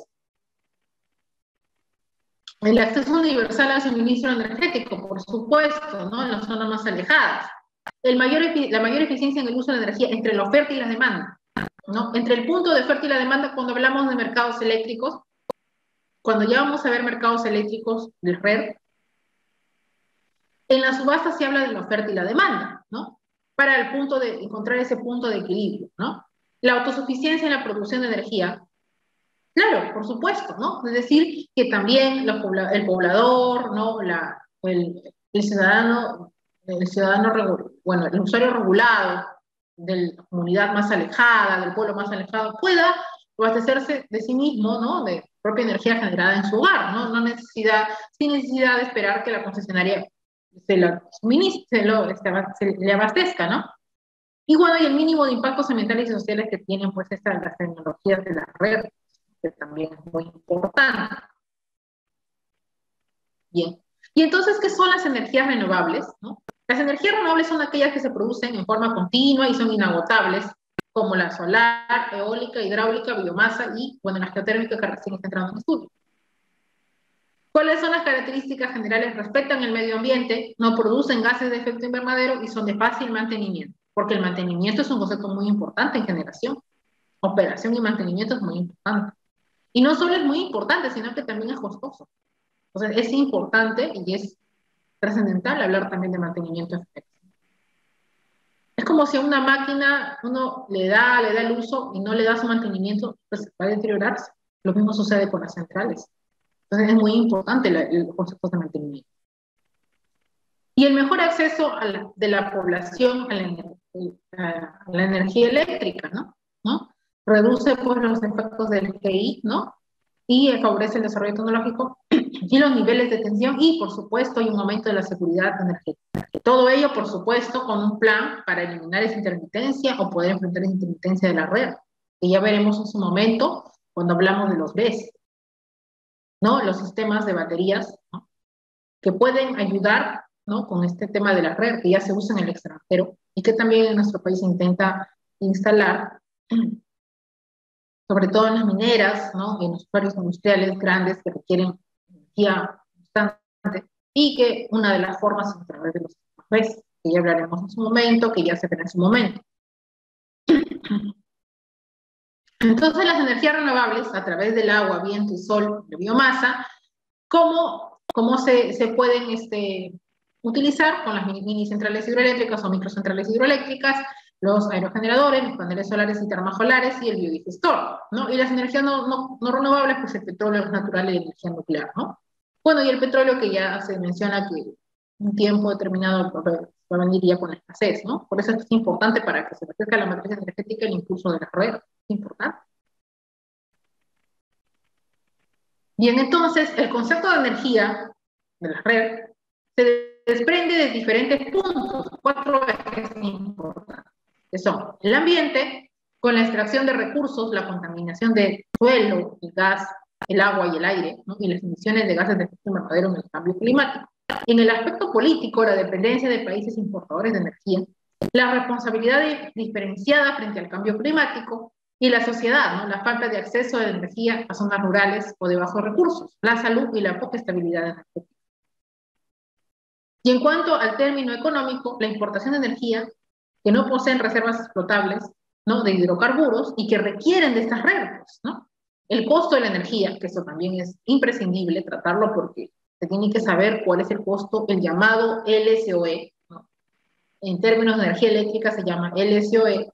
El acceso universal al suministro energético, por supuesto, ¿no? En las zonas más alejadas. La mayor eficiencia en el uso de la energía entre la oferta y la demanda, ¿no? Entre el punto de oferta y la demanda, cuando hablamos de mercados eléctricos, cuando ya vamos a ver mercados eléctricos de red, en la subasta se habla de la oferta y la demanda, ¿no? Para el punto de encontrar ese punto de equilibrio, ¿no? La autosuficiencia en la producción de energía, claro, por supuesto, ¿no? Es decir, que también el poblador, ¿no? El ciudadano, bueno, el usuario regulado de la comunidad más alejada, del pueblo más alejado, pueda abastecerse de sí mismo, ¿no? De propia energía generada en su hogar, ¿no? Sin necesidad de esperar que la concesionaria se le abastezca, ¿no? Y bueno, y el mínimo de impactos ambientales y sociales que tienen, pues, las tecnologías de la red, que también es muy importante. Bien. Y entonces, ¿qué son las energías renovables, ¿no? Las energías renovables son aquellas que se producen en forma continua y son inagotables, como la solar, eólica, hidráulica, biomasa y, bueno, la geotérmica, que recién está entrando en estudio. ¿Cuáles son las características generales? Respetan el medio ambiente, no producen gases de efecto invernadero y son de fácil mantenimiento, porque el mantenimiento es un concepto muy importante en generación. Operación y mantenimiento es muy importante. Y no solo es muy importante, sino que también es costoso. O sea, es importante y es trascendental hablar también de mantenimiento efectivo. Es como si a una máquina uno le da el uso y no le da su mantenimiento, pues va a deteriorarse. Lo mismo sucede con las centrales. Entonces es muy importante los conceptos de mantenimiento. Y el mejor acceso de la población a la energía eléctrica, ¿no? Reduce, pues, los efectos del GI, ¿no? Y favorece el desarrollo tecnológico y los niveles de tensión, y por supuesto hay un aumento de la seguridad energética. Todo ello, por supuesto, con un plan para eliminar esa intermitencia o poder enfrentar esa intermitencia de la red, que ya veremos en su momento cuando hablamos de los BESS, ¿no? Los sistemas de baterías, ¿no? Que pueden ayudar, ¿no? Con este tema de la red, que ya se usa en el extranjero y que también en nuestro país se intenta instalar, sobre todo en las mineras, ¿no? Y en los usuarios industriales grandes que requieren energía constante, y que una de las formas es a través de los BESS, que ya hablaremos en su momento, que ya se verá en su momento. Entonces, las energías renovables, a través del agua, viento y sol, de biomasa, ¿cómo se pueden utilizar con las mini centrales hidroeléctricas o microcentrales hidroeléctricas, los aerogeneradores, los paneles solares y termosolares y el biodigestor, ¿no? Y las energías no renovables, pues el petróleo, el natural y la energía nuclear, ¿no? Bueno, y el petróleo, que ya se menciona que un tiempo determinado va a venir ya con la escasez, ¿no? Por eso es importante, para que se reduzca la matriz energética, el impulso de la red. Es importante. Bien, entonces, el concepto de energía de la red se desprende de diferentes puntos, 4 ejes importantes, que son el ambiente, con la extracción de recursos, la contaminación del suelo, el gas, el agua y el aire, ¿no? Y las emisiones de gases de efecto invernadero en el cambio climático. En el aspecto político, la dependencia de países importadores de energía, la responsabilidad diferenciada frente al cambio climático, y la sociedad, ¿no? La falta de acceso a la energía a zonas rurales o de bajos recursos, la salud y la poca estabilidad energética. Y en cuanto al término económico, la importación de energía que no poseen reservas explotables, ¿no? De hidrocarburos y que requieren de estas redes, ¿no? El costo de la energía, que eso también es imprescindible tratarlo, porque se tiene que saber cuál es el costo, el llamado LCOE, ¿no? En términos de energía eléctrica se llama LCOE,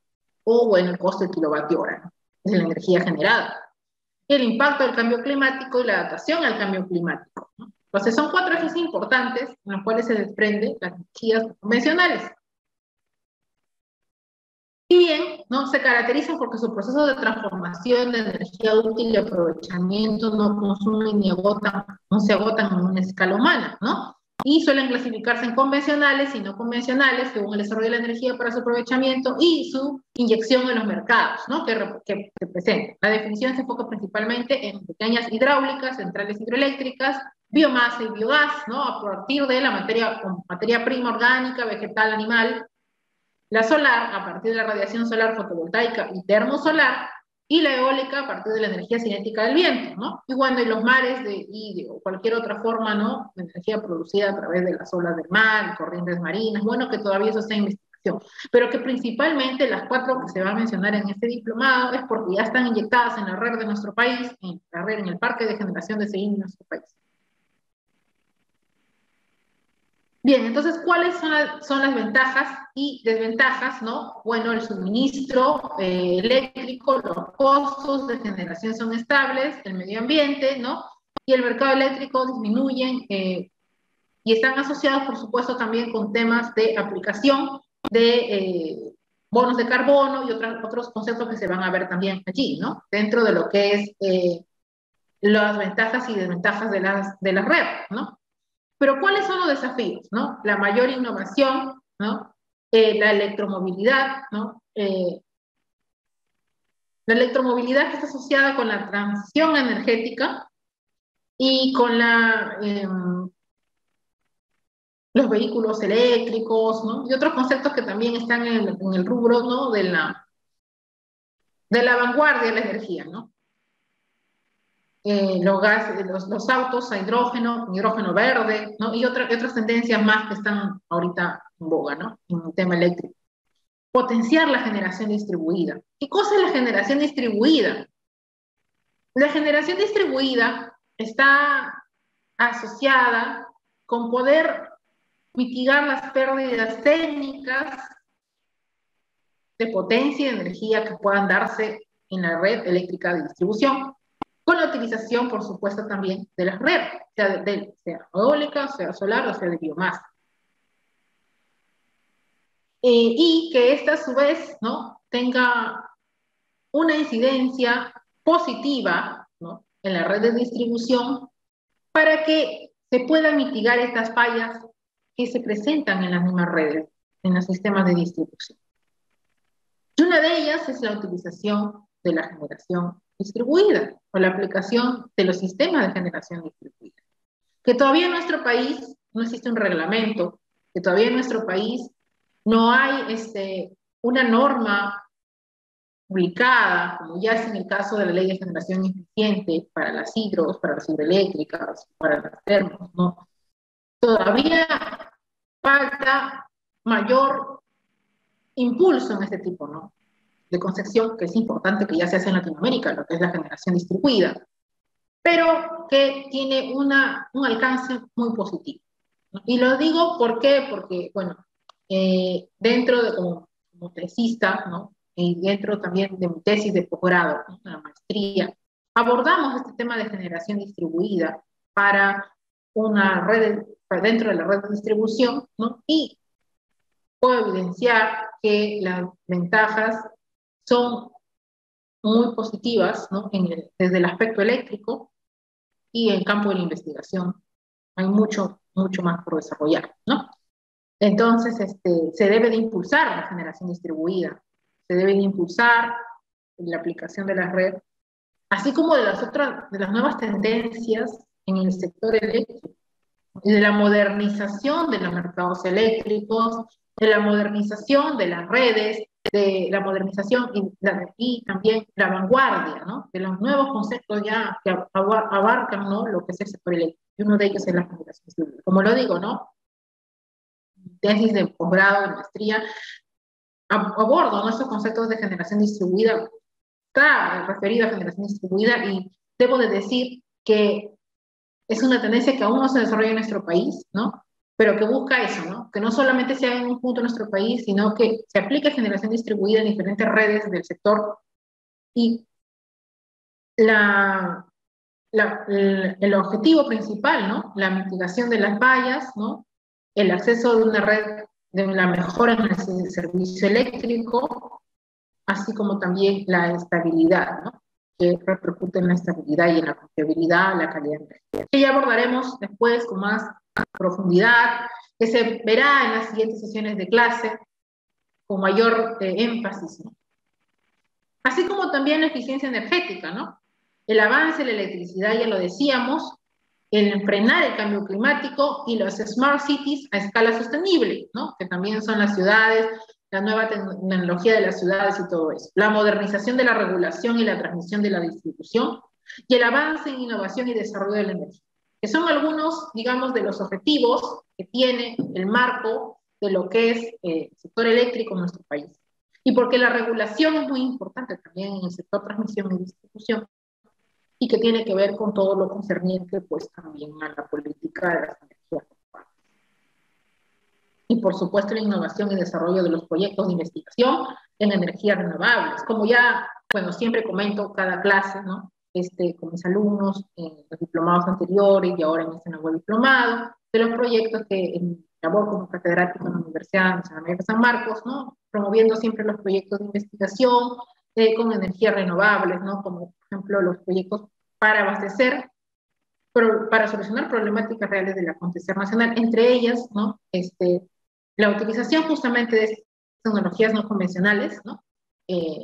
o, bueno, el costo de kilovatio hora, ¿no? Es la energía generada. El impacto del cambio climático y la adaptación al cambio climático, ¿no? Entonces son 4 ejes importantes en los cuales se desprenden las energías convencionales. Y bien, ¿no? Se caracterizan porque su proceso de transformación de energía útil y aprovechamiento no consumen ni agotan, no se agotan en una escala humana, ¿no? Y suelen clasificarse en convencionales y no convencionales, según el desarrollo de la energía para su aprovechamiento y su inyección en los mercados, ¿no? que presenta. La definición se enfoca principalmente en pequeñas hidráulicas, centrales hidroeléctricas, biomasa y biogás, ¿no? A partir de la materia prima orgánica, vegetal, animal, la solar, a partir de la radiación solar fotovoltaica y termosolar, y la eólica a partir de la energía cinética del viento, ¿no? Y bueno, y los mares o cualquier otra forma, ¿no? De energía producida a través de las olas del mar, corrientes marinas, bueno, que todavía eso está en investigación, pero que principalmente las 4 que se va a mencionar en este diplomado es porque ya están inyectadas en la red de nuestro país, en el parque de generación de CEIN de nuestro país. Bien, entonces, ¿cuáles son las ventajas y desventajas, no? Bueno, el suministro eléctrico, los costos de generación son estables, el medio ambiente, ¿no? Y el mercado eléctrico disminuyen y están asociados, por supuesto, también con temas de aplicación de bonos de carbono y otros conceptos que se van a ver también allí, ¿no? Dentro de lo que es las ventajas y desventajas de las redes, ¿no? Pero ¿cuáles son los desafíos, no? La mayor innovación, ¿no? La electromovilidad, ¿no? La electromovilidad que está asociada con la transición energética y con los vehículos eléctricos, ¿no? Y otros conceptos que también están en el rubro, ¿no? De la vanguardia de la energía, ¿no? Los autos a hidrógeno verde, ¿no? Y otras tendencias más que están ahorita en boga, ¿no? En el tema eléctrico. Potenciar la generación distribuida. ¿Qué cosa es la generación distribuida? La generación distribuida está asociada con poder mitigar las pérdidas técnicas de potencia y de energía que puedan darse en la red eléctrica de distribución, con la utilización, por supuesto, también de las redes, sea eólica, sea solar o sea de biomasa. Y que esta, a su vez, ¿no? tenga una incidencia positiva, ¿no? en la red de distribución para que se puedan mitigar estas fallas que se presentan en las mismas redes, en los sistemas de distribución. Y una de ellas es la utilización de la generación distribuida o la aplicación de los sistemas de generación distribuida. Que todavía en nuestro país no existe un reglamento, que todavía en nuestro país no hay una norma publicada, como ya es en el caso de la Ley de Generación Eficiente para las hidroeléctricas, para las termos, ¿no? Todavía falta mayor impulso en este tipo, ¿no? de concepción, que es importante que ya se hace en Latinoamérica, lo que es la generación distribuida, pero que tiene un alcance muy positivo. ¿No? Y lo digo ¿por qué? Porque, bueno, dentro de como tesista, ¿no? y dentro también de mi tesis de posgrado, ¿no? la maestría, abordamos este tema de generación distribuida para una red, dentro de la red de distribución, ¿no? y puedo evidenciar que las ventajas son muy positivas, ¿no? desde el aspecto eléctrico y en el campo de la investigación hay mucho más por desarrollar, ¿no? Entonces, se debe de impulsar la generación distribuida, se debe de impulsar la aplicación de la red, así como de las nuevas tendencias en el sector eléctrico, y de la modernización de los mercados eléctricos, de la modernización de las redes, de la modernización y también la vanguardia, ¿no? de los nuevos conceptos ya que abarcan, ¿no? lo que es el sector eléctrico. Y uno de ellos es la generación distribuida. Como lo digo, ¿no? tesis de posgrado, de maestría, abordo, ¿no? estos conceptos de generación distribuida, está referido a generación distribuida, y debo de decir que es una tendencia que aún no se desarrolla en nuestro país, ¿no? Pero que busca eso, ¿no? Que no solamente sea en un punto de nuestro país, sino que se aplique generación distribuida en diferentes redes del sector. Y el objetivo principal, ¿no? La mitigación de las fallas, ¿no? El acceso de una red, de la mejora en el servicio eléctrico, así como también la estabilidad, ¿no? que repercute en la estabilidad y en la confiabilidad, la calidad de energía. Que ya abordaremos después con más profundidad, que se verá en las siguientes sesiones de clase con mayor énfasis, ¿no? Así como también la eficiencia energética, ¿no? El avance de la electricidad, ya lo decíamos, el frenar el cambio climático y los smart cities a escala sostenible, ¿no? Que también son las ciudades, la nueva tecnología de las ciudades y todo eso. La modernización de la regulación y la transmisión de la distribución y el avance en innovación y desarrollo de la energía, que son algunos, digamos, de los objetivos que tiene el marco de lo que es el sector eléctrico en nuestro país. Y porque la regulación es muy importante también en el sector transmisión y distribución, y que tiene que ver con todo lo concerniente, pues también a la política de las energías renovables. Y por supuesto la innovación y desarrollo de los proyectos de investigación en energías renovables. Como ya, bueno, siempre comento cada clase, ¿no? Con mis alumnos en los diplomados anteriores y ahora en este nuevo diplomado, de los proyectos que en labor como catedrático en la Universidad Nacional de San Marcos, ¿no? Promoviendo siempre los proyectos de investigación con energías renovables, ¿no? Como por ejemplo los proyectos para abastecer, para solucionar problemáticas reales del acontecer nacional, entre ellas, ¿no? La utilización justamente de estas tecnologías no convencionales, ¿no?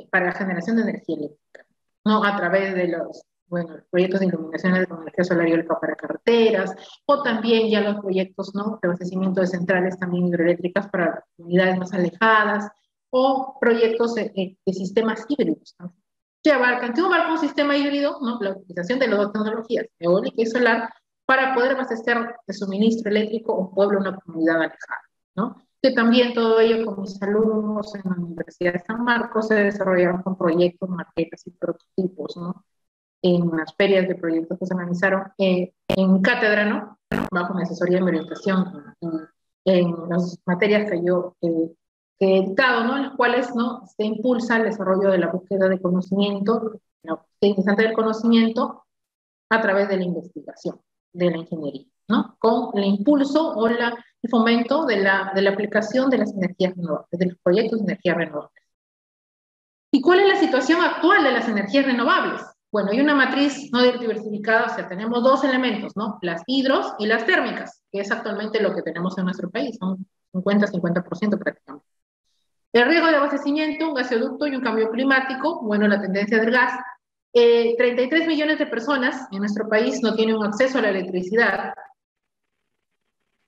Para la generación de energía eléctrica, ¿no? A través de los, bueno, proyectos de iluminación con energía solar y eólica para carreteras, o también ya los proyectos, ¿no? De abastecimiento de centrales también hidroeléctricas para comunidades más alejadas, o proyectos de sistemas híbridos, ¿no? Que abarcan un sistema híbrido, ¿no? La utilización de las dos tecnologías, eólica y solar, para poder abastecer de suministro eléctrico a un pueblo, una comunidad alejada, ¿no? Que también todo ello con mis alumnos en la Universidad de San Marcos se desarrollaron con proyectos, maquetas y prototipos, ¿no? En las ferias de proyectos que se organizaron en cátedra, ¿no? Bajo mi asesoría de mi orientación en las materias que yo que he dictado, ¿no? En las cuales, ¿no? Se impulsa el desarrollo de la búsqueda de conocimiento, la búsqueda del conocimiento a través de la investigación, de la ingeniería, ¿no? Con el impulso o el fomento de la aplicación de las energías renovables, de los proyectos de energías renovables. ¿Y cuál es la situación actual de las energías renovables? Bueno, hay una matriz no diversificada, o sea, tenemos dos elementos, ¿no? Las hidros y las térmicas, que es actualmente lo que tenemos en nuestro país, son 50-50% prácticamente. El riesgo de abastecimiento, un gasoducto y un cambio climático, bueno, la tendencia del gas. 33 millones de personas en nuestro país no tienen acceso a la electricidad.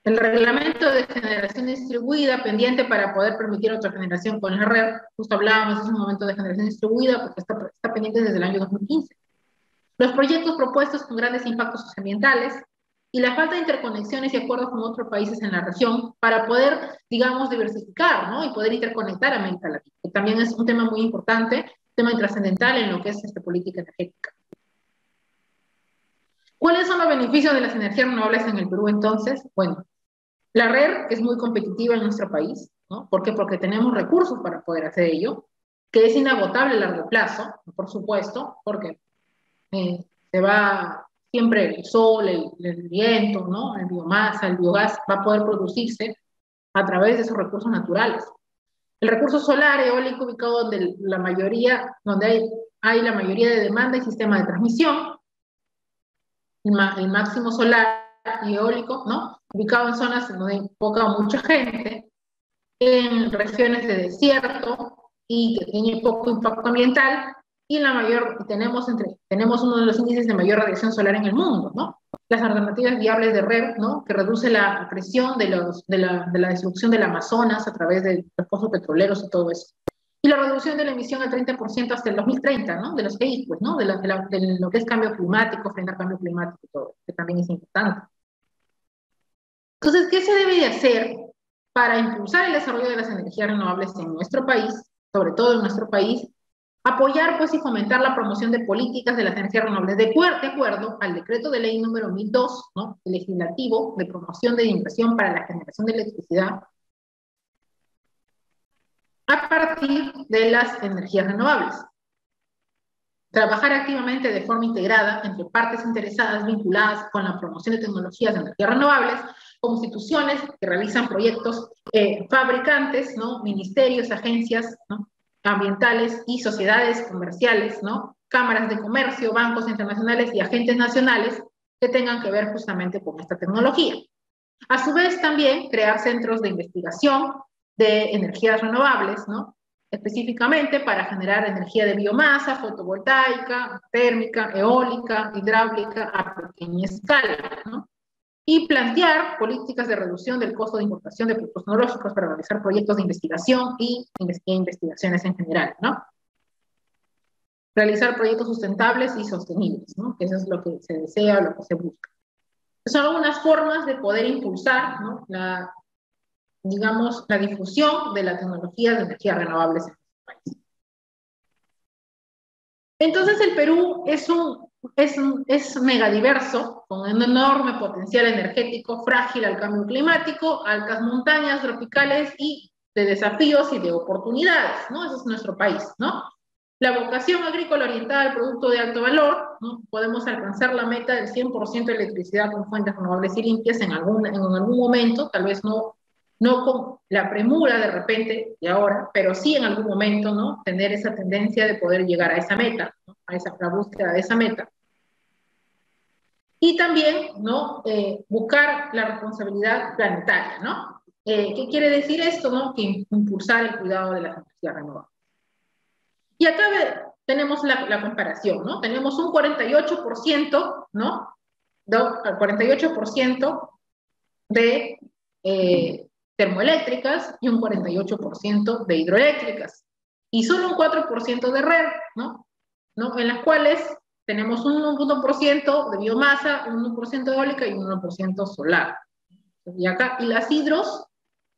El reglamento de generación distribuida pendiente para poder permitir otra generación con la red, justo hablábamos en un momento de generación distribuida porque está pendiente desde el año 2015. Los proyectos propuestos con grandes impactos socioambientales y la falta de interconexiones y acuerdos con otros países en la región para poder, digamos, diversificar, ¿no? Y poder interconectar a América Latina, que también es un tema muy importante, tema trascendental en lo que es política energética. ¿Cuáles son los beneficios de las energías renovables en el Perú entonces? Bueno, la red es muy competitiva en nuestro país, ¿no? ¿Por qué? Porque tenemos recursos para poder hacer ello, que es inagotable a largo plazo, por supuesto, porque se va siempre el sol, el viento, ¿no? El biomasa, el biogás va a poder producirse a través de esos recursos naturales. El recurso solar eólico ubicado donde la mayoría, donde hay la mayoría de demanda y sistema de transmisión, el máximo solar y eólico, ¿no? Ubicado en zonas donde hay poca o mucha gente, en regiones de desierto y que tiene poco impacto ambiental, y la mayor, tenemos uno de los índices de mayor radiación solar en el mundo, ¿no? Las alternativas viables de red, ¿no? Que reduce la presión de la destrucción del Amazonas a través de los pozos petroleros y todo eso. Y la reducción de la emisión al 30% hasta el 2030, ¿no? De los vehículos, ¿no? De lo que es cambio climático, frenar cambio climático y todo, que también es importante. Entonces, ¿qué se debe de hacer para impulsar el desarrollo de las energías renovables en nuestro país, sobre todo en nuestro país? Apoyar, pues, y fomentar la promoción de políticas de las energías renovables de acuerdo al decreto de ley número 1002, ¿no? El legislativo de promoción de inversión para la generación de electricidad a partir de las energías renovables. Trabajar activamente de forma integrada entre partes interesadas vinculadas con la promoción de tecnologías de energías renovables, como instituciones que realizan proyectos, fabricantes, ¿no? Ministerios, agencias, ¿no? Ambientales y sociedades comerciales, ¿no? cámaras de comercio, bancos internacionales y agentes nacionales que tengan que ver justamente con esta tecnología. A su vez, también crear centros de investigación de energías renovables, ¿no? Específicamente para generar energía de biomasa, fotovoltaica, térmica, eólica, hidráulica a pequeña escala, ¿no? Y plantear políticas de reducción del costo de importación de productos tecnológicos para realizar proyectos de investigación y investigaciones en general, ¿no? Realizar proyectos sustentables y sostenibles, ¿no? Que eso es lo que se desea, lo que se busca. Son algunas formas de poder impulsar, ¿no? Digamos, la difusión de la tecnología de energías renovables en el país. Entonces el Perú es megadiverso, con un enorme potencial energético, frágil al cambio climático, altas montañas tropicales y de desafíos y de oportunidades, ¿no? Ese es nuestro país, ¿no? La vocación agrícola orientada al producto de alto valor, ¿no? Podemos alcanzar la meta del 100% de electricidad con fuentes renovables y limpias en algún momento, tal vez no con la premura de repente de ahora, pero sí en algún momento, ¿no? Tener esa tendencia de poder llegar a esa meta, ¿no? La búsqueda de esa meta. Y también, ¿no? Buscar la responsabilidad planetaria, ¿no? ¿Qué quiere decir esto, no? Que impulsar el cuidado de las energías renovables. Y acá tenemos la comparación, ¿no? Tenemos un 48%, ¿no? 48% de termoeléctricas y un 48% de hidroeléctricas. Y solo un 4% de red, ¿no? En las cuales tenemos un 1% de biomasa, un 1% eólica y un 1% solar. Y las hidros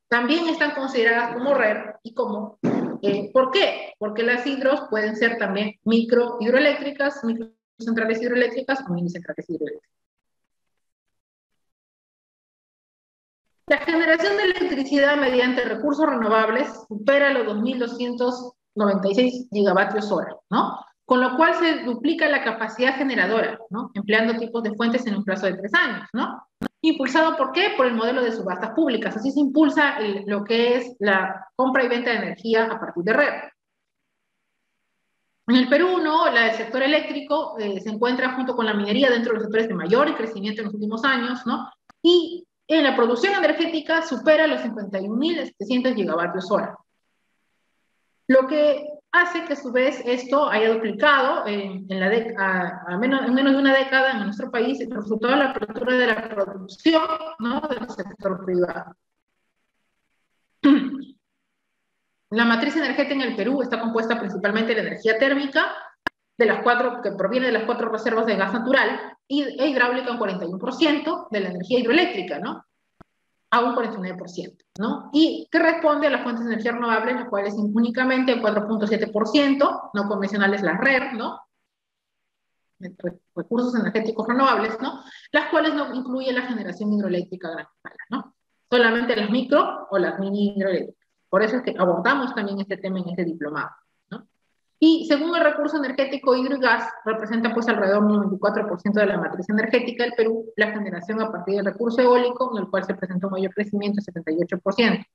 también están consideradas como red y como... ¿Por qué? Porque las hidros pueden ser también micro centrales hidroeléctricas o mini centrales hidroeléctricas. La generación de electricidad mediante recursos renovables supera los 2.296 gigavatios hora, ¿no? Con lo cual se duplica la capacidad generadora, ¿no? Empleando tipos de fuentes en un plazo de 3 años, ¿no? Impulsado, ¿por qué? Por el modelo de subastas públicas. Así se impulsa lo que es la compra y venta de energía a partir de red. En el Perú, ¿no? El sector eléctrico se encuentra junto con la minería dentro de los sectores de mayor crecimiento en los últimos años, ¿no? Y en la producción energética supera los 51.700 gigavatios hora. Lo que hace que a su vez esto haya duplicado en menos de una década en nuestro país, el resultado de la apertura de la producción, ¿no? Del sector privado. La matriz energética en el Perú está compuesta principalmente de la energía térmica, que proviene de las 4 reservas de gas natural, e hidráulica un 41%, de la energía hidroeléctrica, ¿no? A un 49%, ¿no? Y que responde a las fuentes de energía renovable, en las cuales únicamente el 4.7%, no convencionales la red, ¿no? Recursos energéticos renovables, ¿no? Las cuales no incluyen la generación hidroeléctrica a gran escala, ¿no? Solamente las micro o las mini hidroeléctricas. Por eso es que abordamos también este tema en este diplomado, ¿no? Y según el recurso energético hidro y gas, representa pues alrededor del 94% de la matriz energética del Perú, la generación a partir del recurso eólico, en el cual se presenta un mayor crecimiento, 78%.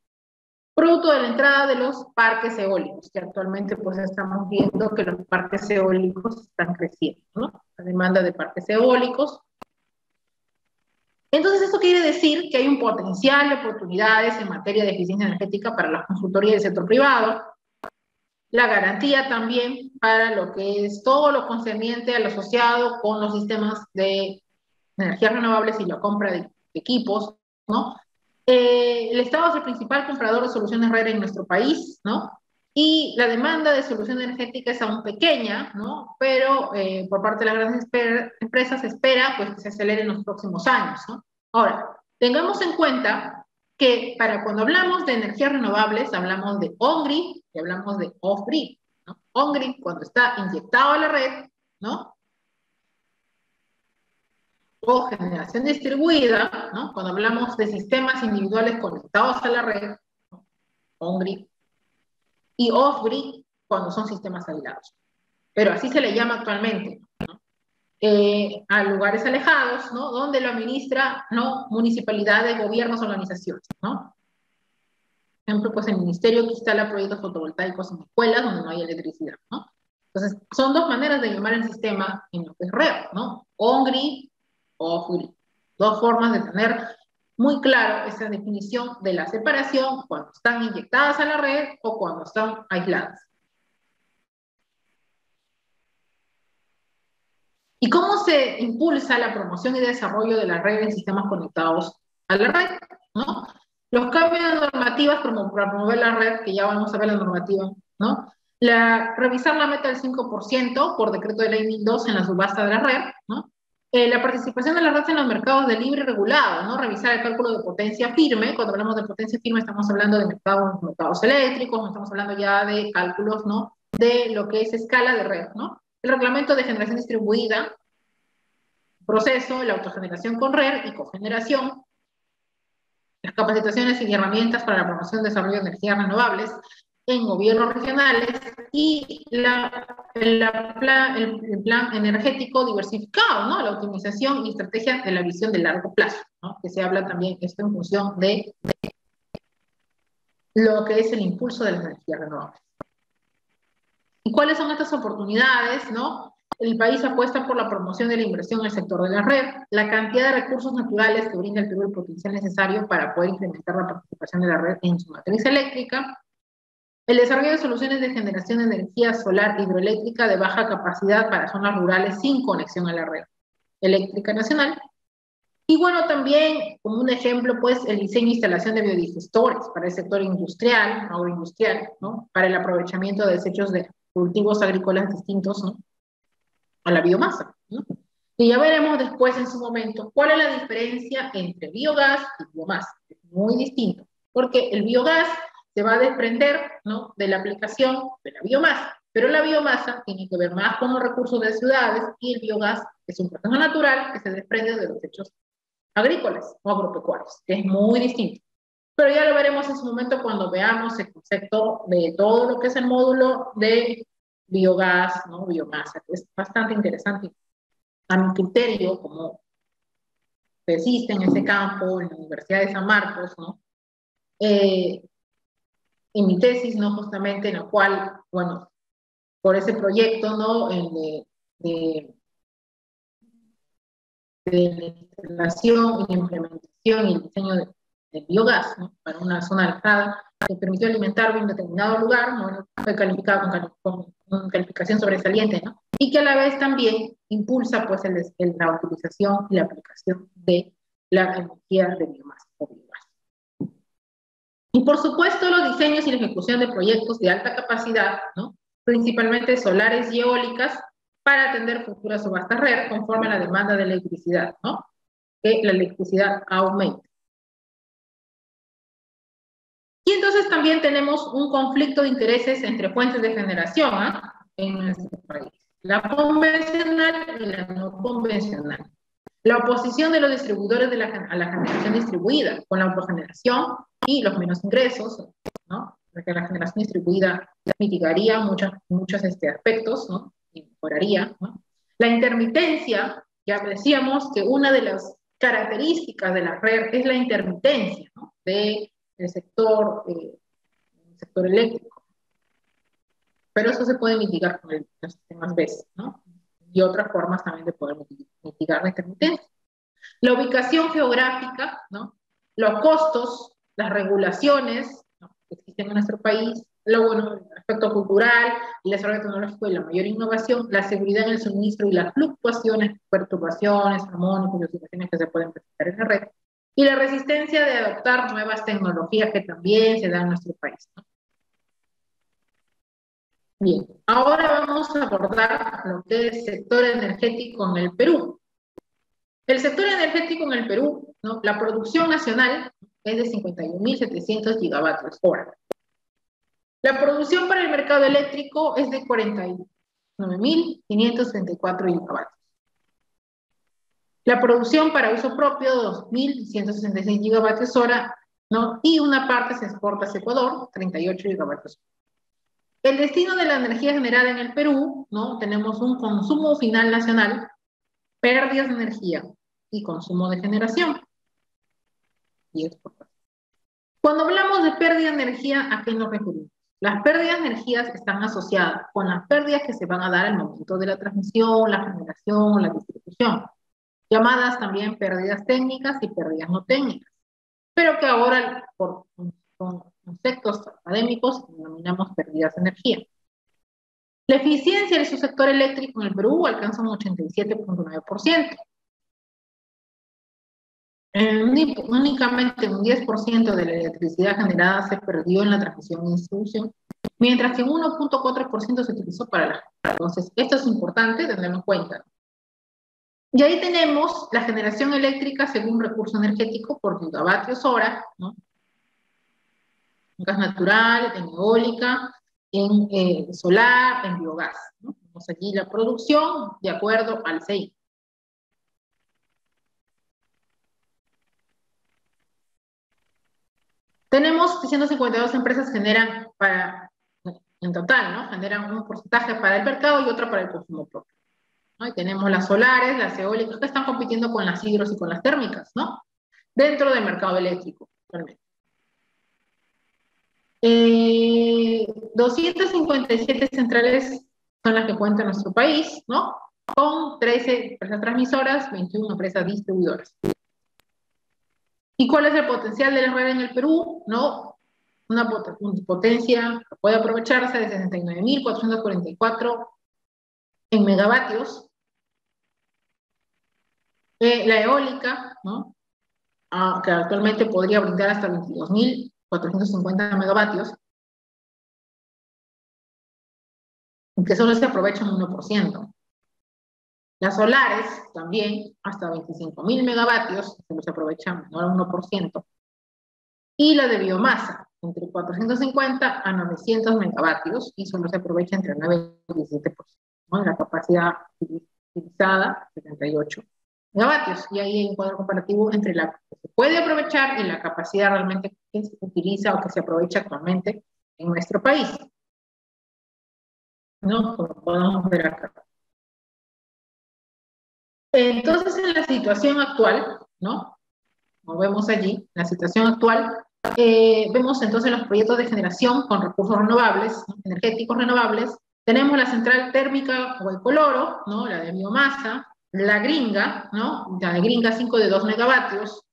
Producto de la entrada de los parques eólicos, que actualmente pues estamos viendo que los parques eólicos están creciendo, ¿no? La demanda de parques eólicos. Entonces, esto quiere decir que hay un potencial de oportunidades en materia de eficiencia energética para la consultoría del sector privado, la garantía también para lo que es todo lo concerniente a lo asociado con los sistemas de energías renovables y la compra de equipos, ¿no? El Estado es el principal comprador de soluciones RER en nuestro país, ¿no? Y la demanda de solución energética es aún pequeña, ¿no? Pero por parte de las grandes empresas se espera pues, que se acelere en los próximos años, ¿no? Ahora, tengamos en cuenta que para cuando hablamos de energías renovables, hablamos de on-grid y hablamos de off-grid, ¿no? On-grid cuando está inyectado a la red, ¿no? O generación distribuida, ¿no? Cuando hablamos de sistemas individuales conectados a la red, ¿no? On-grid, y off-grid cuando son sistemas aislados. Pero así se le llama actualmente, ¿no? A lugares alejados, ¿no? Donde lo administra, ¿no? Municipalidades, gobiernos, organizaciones, ¿no? Por ejemplo, pues el ministerio que instala proyectos fotovoltaicos en escuelas donde no hay electricidad, ¿no? Entonces, son dos maneras de llamar el sistema en lo que es red, ¿no? On-grid o off-grid. Dos formas de tener muy claro esa definición de la separación cuando están inyectadas a la red o cuando están aisladas. ¿Y cómo se impulsa la promoción y desarrollo de la red en sistemas conectados a la red? ¿No? Los cambios de normativas para promover la red, que ya vamos a ver la normativa, ¿no? Revisar la meta del 5% por decreto de ley 1002 en la subasta de la red, ¿no? La participación de la red en los mercados de libre y regulado, ¿no? Revisar el cálculo de potencia firme. Cuando hablamos de potencia firme estamos hablando de mercados eléctricos, no estamos hablando ya de cálculos, ¿no? De lo que es escala de red, ¿no? El reglamento de generación distribuida, proceso, la autogeneración con red y cogeneración, las capacitaciones y herramientas para la promoción y desarrollo de energías renovables en gobiernos regionales y el plan energético diversificado, ¿no? La optimización y estrategia de la visión de largo plazo, ¿no? Que se habla también esto en función de lo que es el impulso de las energías renovables. ¿Y cuáles son estas oportunidades, no? El país apuesta por la promoción de la inversión en el sector de la red, la cantidad de recursos naturales que brinda el Perú el potencial necesario para poder incrementar la participación de la red en su matriz eléctrica, el desarrollo de soluciones de generación de energía solar hidroeléctrica de baja capacidad para zonas rurales sin conexión a la red eléctrica nacional. Y bueno, también, como un ejemplo, pues, el diseño e instalación de biodigestores para el sector industrial, agroindustrial, ¿no? Para el aprovechamiento de desechos de cultivos agrícolas distintos, ¿no? A la biomasa, ¿no? Y ya veremos después en su momento cuál es la diferencia entre biogás y biomasa. Es muy distinto, porque el biogás se va a desprender, ¿no? De la aplicación de la biomasa, pero la biomasa tiene que ver más con los recursos de ciudades y el biogás es un proceso natural que se desprende de los hechos agrícolas o agropecuarios, que es muy distinto. Pero ya lo veremos en su momento cuando veamos el concepto de todo lo que es el módulo de biogás, ¿no? Biomasa, que es bastante interesante a mi criterio, como persiste en ese campo en la Universidad de San Marcos, ¿no? En mi tesis, ¿no? Justamente en la cual, bueno, por ese proyecto, ¿no? De la instalación y implementación y el diseño del biogás, ¿no? Para una zona alejada que permitió alimentar un determinado lugar, ¿no? Fue calificado con calificación sobresaliente, ¿no? Y que a la vez también impulsa pues la utilización y la aplicación de la energía de biomasa o biogás. Y por supuesto los diseños y la ejecución de proyectos de alta capacidad, ¿no? Principalmente solares y eólicas, para atender futuras subastas red conforme a la demanda de electricidad, ¿no? Que la electricidad aumente. Y entonces también tenemos un conflicto de intereses entre fuentes de generación, ¿eh? En nuestro país. La convencional y la no convencional. La oposición de los distribuidores a la generación distribuida, con la autogeneración y los menos ingresos, ¿no? Porque la generación distribuida mitigaría muchos aspectos, ¿no? Y mejoraría, ¿no? La intermitencia, ya decíamos que una de las características de la red es la intermitencia, ¿no? Del sector eléctrico. Pero eso se puede mitigar con los sistemas BESS, ¿no? Y otras formas también de poder mitigar la intermitencia. La ubicación geográfica, ¿no? Los costos, las regulaciones, ¿no? Que existen en nuestro país, bueno, el aspecto cultural, el desarrollo tecnológico y la mayor innovación, la seguridad en el suministro y las fluctuaciones, perturbaciones, armónicos y situaciones que se pueden presentar en la red, y la resistencia de adoptar nuevas tecnologías que también se dan en nuestro país, ¿no? Bien, ahora vamos a abordar lo que es el sector energético en el Perú. El sector energético en el Perú, ¿no? La producción nacional es de 51.700 gigavatios hora. La producción para el mercado eléctrico es de 49.534 gigavatios. La producción para uso propio, 2.166 gigavatios hora, ¿no? Y una parte se exporta hacia Ecuador, 38 gigavatios hora. El destino de la energía generada en el Perú, ¿no? Tenemos un consumo final nacional, pérdidas de energía y consumo de generación. Y exportación. Cuando hablamos de pérdida de energía, ¿a qué nos referimos? Las pérdidas de energías están asociadas con las pérdidas que se van a dar al momento de la transmisión, la generación, la distribución, llamadas también pérdidas técnicas y pérdidas no técnicas, pero que ahora con conceptos académicos denominamos pérdidas de energía. La eficiencia del subsector eléctrico en el Perú alcanza un 87.9%. Únicamente un 10% de la electricidad generada se perdió en la transmisión y distribución, mientras que un 1.4% se utilizó para la... Entonces, esto es importante tenerlo en cuenta. Y ahí tenemos la generación eléctrica según recurso energético por gigavatios hora, ¿no? En gas natural, en eólica, en solar, en biogás, ¿no? Tenemos aquí la producción de acuerdo al CI. Tenemos 152 empresas generan en total, ¿no? Generan un porcentaje para el mercado y otro para el consumo propio, ¿no? Y tenemos las solares, las eólicas, que están compitiendo con las hidros y con las térmicas, ¿no? Dentro del mercado eléctrico, realmente. 257 centrales son las que cuenta nuestro país, ¿no? Con 13 empresas transmisoras, 21 empresas distribuidoras. ¿Y cuál es el potencial de la red en el Perú? ¿No? Una potencia que puede aprovecharse de 69.444 en megavatios. La eólica, ¿no? Que actualmente podría brindar hasta 22.450 megavatios, que solo se aprovechan un 1%. Las solares también, hasta 25.000 megavatios, solo se aprovechan menor al 1%. Y la de biomasa, entre 450 a 900 megavatios, y solo se aprovecha entre 9 y 17%. ¿No? La capacidad utilizada, 78 megavatios. Y ahí hay un cuadro comparativo entre la que se puede aprovechar y la capacidad realmente que se utiliza o que se aprovecha actualmente en nuestro país, ¿no? Como podemos ver acá. Entonces, en la situación actual, ¿no? Como vemos allí, la situación actual, vemos entonces los proyectos de generación con recursos renovables, ¿no? Energéticos renovables. Tenemos la central térmica Huaycoloro, ¿no? La de biomasa, la Gringa, ¿no? La de Gringa 5 de 2 megavatios,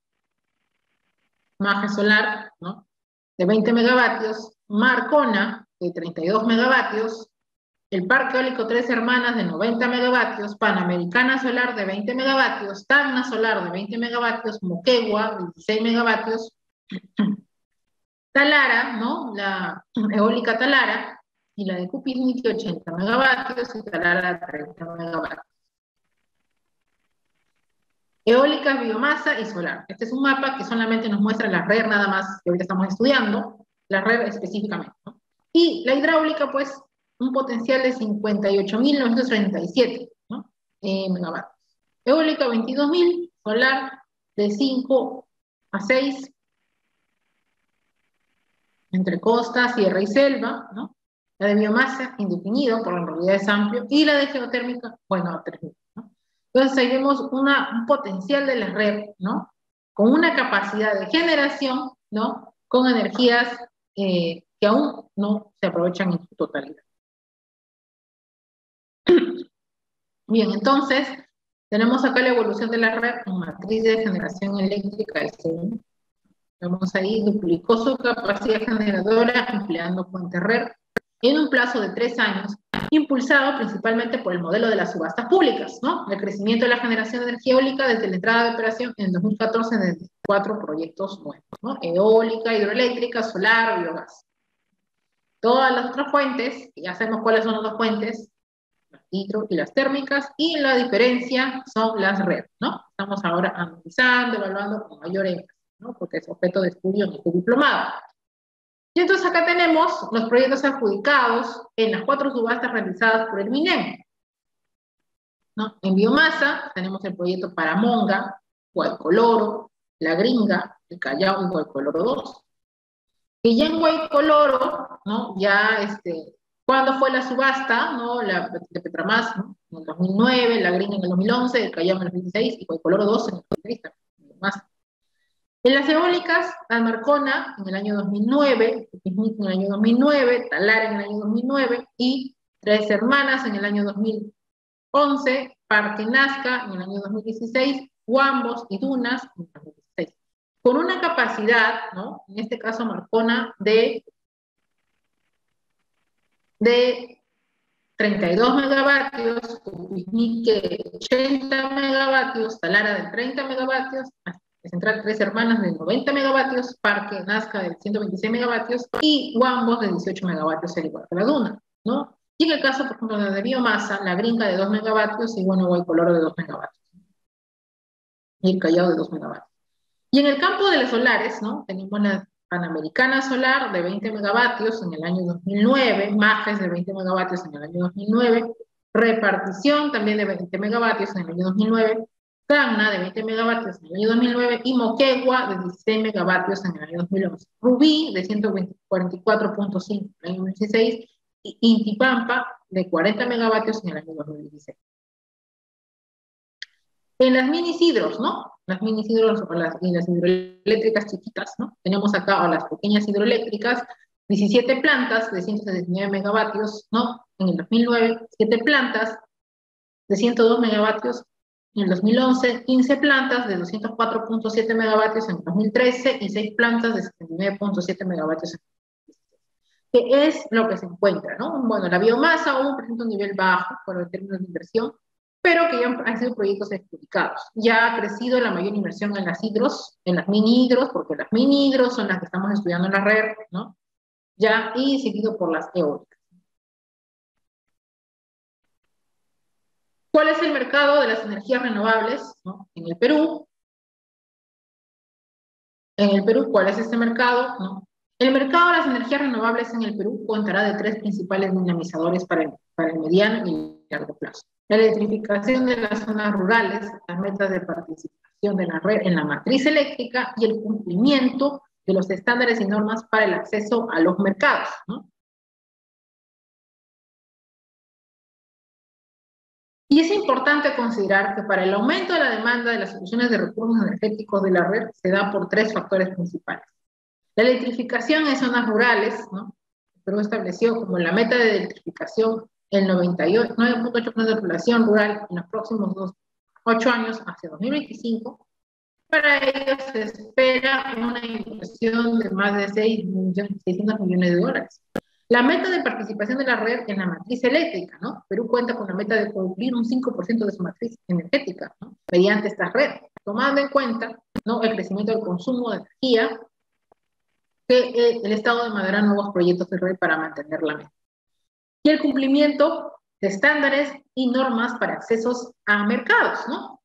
Maje Solar, ¿no? De 20 megavatios, Marcona, de 32 megavatios, el Parque Eólico Tres Hermanas de 90 megavatios, Panamericana Solar de 20 megavatios, Tacna Solar de 20 megavatios, Moquegua de 16 megavatios, Talara, ¿no? La eólica Talara, y la de Cupiniti 80 megavatios, y Talara 30 megavatios. Eólica, biomasa y solar. Este es un mapa que solamente nos muestra la red nada más que ahorita estamos estudiando, la red específicamente, ¿no? Y la hidráulica, pues, un potencial de 58.937, ¿no? Megavatios. Eólica 22.000, solar de 5 a 6, entre costa, sierra y selva, ¿no? La de biomasa, indefinido, por la realidad es amplio, y la de geotérmica, bueno, a 3.000, ¿no? Entonces ahí vemos un potencial de la red, ¿no? Con una capacidad de generación, ¿no? Con energías que aún no se aprovechan en su totalidad. Bien, entonces, tenemos acá la evolución de la red en matriz de generación eléctrica. Vemos ahí, duplicó su capacidad generadora empleando fuente red en un plazo de 3 años, impulsado principalmente por el modelo de las subastas públicas, ¿no? El crecimiento de la generación de energía eólica desde la entrada de operación en 2014 de 4 proyectos nuevos, ¿no? Eólica, hidroeléctrica, solar, biogás. Todas las otras fuentes, ya sabemos cuáles son las dos fuentes, las hidro y las térmicas, y la diferencia son las redes, ¿no? Estamos ahora analizando, evaluando con mayor énfasis, ¿no? Porque es objeto de estudio en este diplomado. Y entonces acá tenemos los proyectos adjudicados en las 4 subastas realizadas por el MINEM, ¿no? En biomasa tenemos el proyecto Paramonga, Huaycoloro, La Gringa, el Callao y Huaycoloro 2. Y ya en Huaycoloro, ¿no? Ya ¿cuándo fue la subasta? ¿No? La de Petramás, ¿no? En el 2009, La Gringa en el 2011, el Callao en el 2016 y Huaycoloro 2 en el 2013. En las eólicas, Almarcona en el año 2009, Pipimic en el año 2009, Talar en el año 2009 y Tres Hermanas en el año 2011, Parque Nazca en el año 2016, Huambos y Dunas en el 2016. Con una capacidad, ¿no? En este caso Marcona, de 32 megavatios, Pipimic de 80 megavatios, Talara de 30 megavatios, Central Tres Hermanas de 90 megavatios, Parque Nazca de 126 megavatios y Huambos de 18 megavatios, al igual que la Duna, ¿no? Y en el caso, por ejemplo, de biomasa, la Gringa de 2 megavatios y bueno, Guaycoloro de 2 megavatios. Y el Callao de 2 megavatios. Y en el campo de las solares, ¿no? Tenemos la Panamericana Solar de 20 megavatios en el año 2009, Majes de 20 megavatios en el año 2009, Repartición también de 20 megavatios en el año 2009, Tacna de 20 megavatios en el año 2009 y Moquegua de 16 megavatios en el año 2011. Rubí de 144.5 en el año 2016 y Intipampa de 40 megavatios en el año 2016. En las mini-hidros, ¿no? Las mini-hidros y las hidroeléctricas chiquitas, ¿no? Tenemos acá a las pequeñas hidroeléctricas, 17 plantas de 179 megavatios, ¿no? En el 2009, 7 plantas de 102 megavatios en el 2011, 15 plantas de 204.7 megavatios en el 2013 y 6 plantas de 79.7 megavatios en el 2016. ¿Qué es lo que se encuentra, no? Bueno, la biomasa aún presenta un nivel bajo por el término de inversión, pero que ya han sido proyectos explicados. Ya ha crecido la mayor inversión en las hidros, en las mini-hidros, porque las mini-hidros son las que estamos estudiando en la red, ¿no? Ya, y seguido por las eólicas. ¿Cuál es el mercado de las energías renovables, ¿no? En el Perú? En el Perú, ¿cuál es este mercado? ¿No? El mercado de las energías renovables en el Perú contará de 3 principales dinamizadores para el mediano y largo plazo. La electrificación de las zonas rurales, las metas de participación de la red en la matriz eléctrica y el cumplimiento de los estándares y normas para el acceso a los mercados, ¿no? Y es importante considerar que para el aumento de la demanda de las soluciones de recursos energéticos de la red se da por 3 factores principales. La electrificación en zonas rurales, ¿no? Perú estableció como la meta de electrificación el 9.8% de la población rural en los próximos 8 años hacia 2025. Para ello se espera una inversión de más de 6.600 millones de dólares. La meta de participación de la red en la matriz eléctrica, ¿no? Perú cuenta con la meta de cumplir un 5% de su matriz energética, ¿no? Mediante esta red, tomando en cuenta, ¿no? El crecimiento del consumo de energía, que el Estado demandará nuevos proyectos de red para mantener la meta. Y el cumplimiento de estándares y normas para accesos a mercados, ¿no?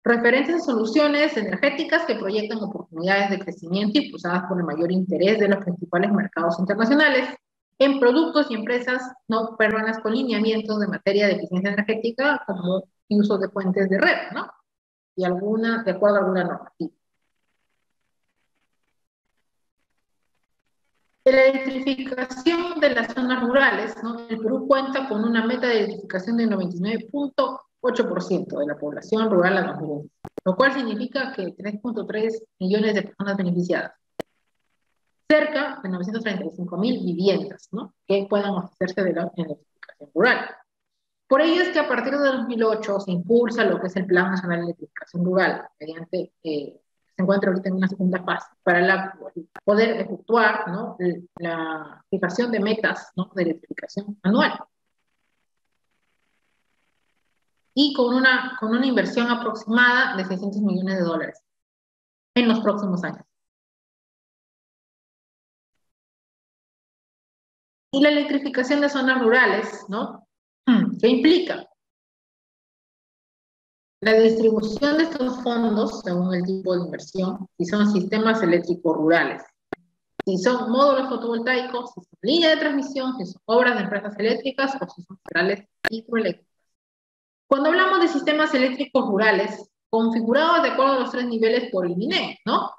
Referentes a soluciones energéticas que proyectan oportunidades de crecimiento impulsadas por el mayor interés de los principales mercados internacionales en productos y empresas no peruanas con lineamientos de materia de eficiencia energética como uso de fuentes de red, ¿no? Y de acuerdo a alguna normativa. De la electrificación de las zonas rurales, ¿no? El Perú cuenta con una meta de electrificación del 99.8% de la población rural a 2020, lo cual significa que 3.3 millones de personas beneficiadas. Cerca de 935.000 viviendas, ¿no? Que puedan ofrecerse de la electrificación rural. Por ello es que a partir de 2008 se impulsa lo que es el Plan Nacional de Electrificación Rural, mediante se encuentra ahorita en una segunda fase, para poder efectuar, ¿no? La fijación de metas, ¿no? De electrificación anual. Y con una inversión aproximada de 600 millones de dólares en los próximos años. Y la electrificación de zonas rurales, ¿no? ¿Qué implica? La distribución de estos fondos, según el tipo de inversión, si son sistemas eléctricos rurales, si son módulos fotovoltaicos, si son líneas de transmisión, si son obras de empresas eléctricas o si son centrales hidroeléctricas. Cuando hablamos de sistemas eléctricos rurales, configurados de acuerdo a los 3 niveles por el INE, ¿no?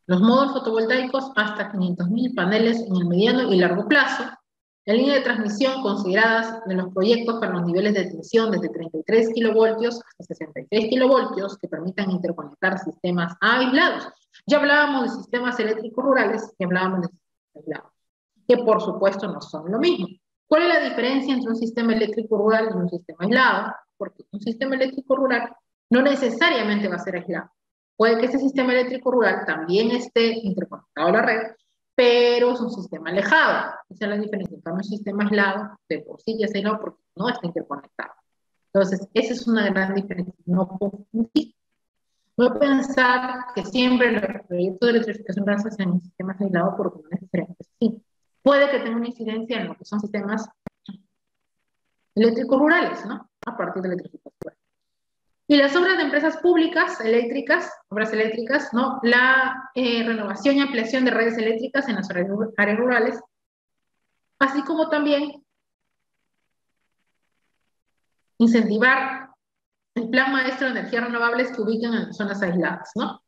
Los módulos fotovoltaicos hasta 500.000 paneles en el mediano y largo plazo, La línea de transmisión consideradas en los proyectos para los niveles de tensión desde 33 kilovoltios hasta 63 kilovoltios que permitan interconectar sistemas aislados. Ya hablábamos de sistemas eléctricos rurales y hablábamos de sistemas aislados, que por supuesto no son lo mismo. ¿Cuál es la diferencia entre un sistema eléctrico rural y un sistema aislado? Porque un sistema eléctrico rural no necesariamente va a ser aislado. Puede que ese sistema eléctrico rural también esté interconectado a la red, pero es un sistema alejado. Esa es la diferencia. En cambio, un sistema aislado, de por sí ya es aislado porque no está interconectado. Entonces, esa es una gran diferencia. No confundir. No pensar que siempre los proyectos de electrificación rural se hacen en sistemas aislados porque no necesariamente es así. Puede que tenga una incidencia en lo que son sistemas eléctricos rurales, ¿no? A partir de la electrificación. Y las obras de empresas públicas eléctricas, obras eléctricas, ¿no? La renovación y ampliación de redes eléctricas en las áreas rurales, así como también incentivar el plan maestro de energías renovables que ubican en zonas aisladas, ¿no?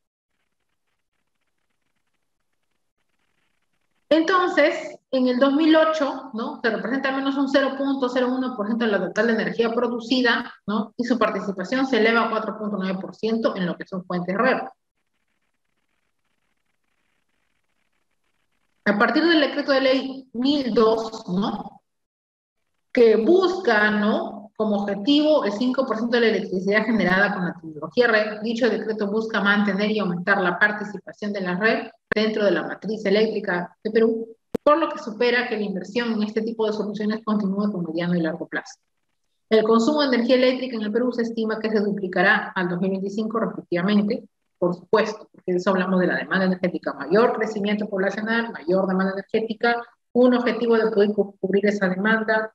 Entonces, en el 2008, ¿no? Se representa al menos un 0.01% de la total de energía producida, ¿no? Y su participación se eleva a 4.9% en lo que son fuentes RER. A partir del decreto de ley 1002, ¿no? Que busca, ¿no? Como objetivo el 5% de la electricidad generada con la tecnología red. Dicho decreto busca mantener y aumentar la participación de la red dentro de la matriz eléctrica de Perú, por lo que supera que la inversión en este tipo de soluciones continúe con mediano y largo plazo. El consumo de energía eléctrica en el Perú se estima que se duplicará al 2025 respectivamente, por supuesto, porque de eso hablamos de la demanda energética, mayor crecimiento poblacional, mayor demanda energética, un objetivo de poder cubrir esa demanda.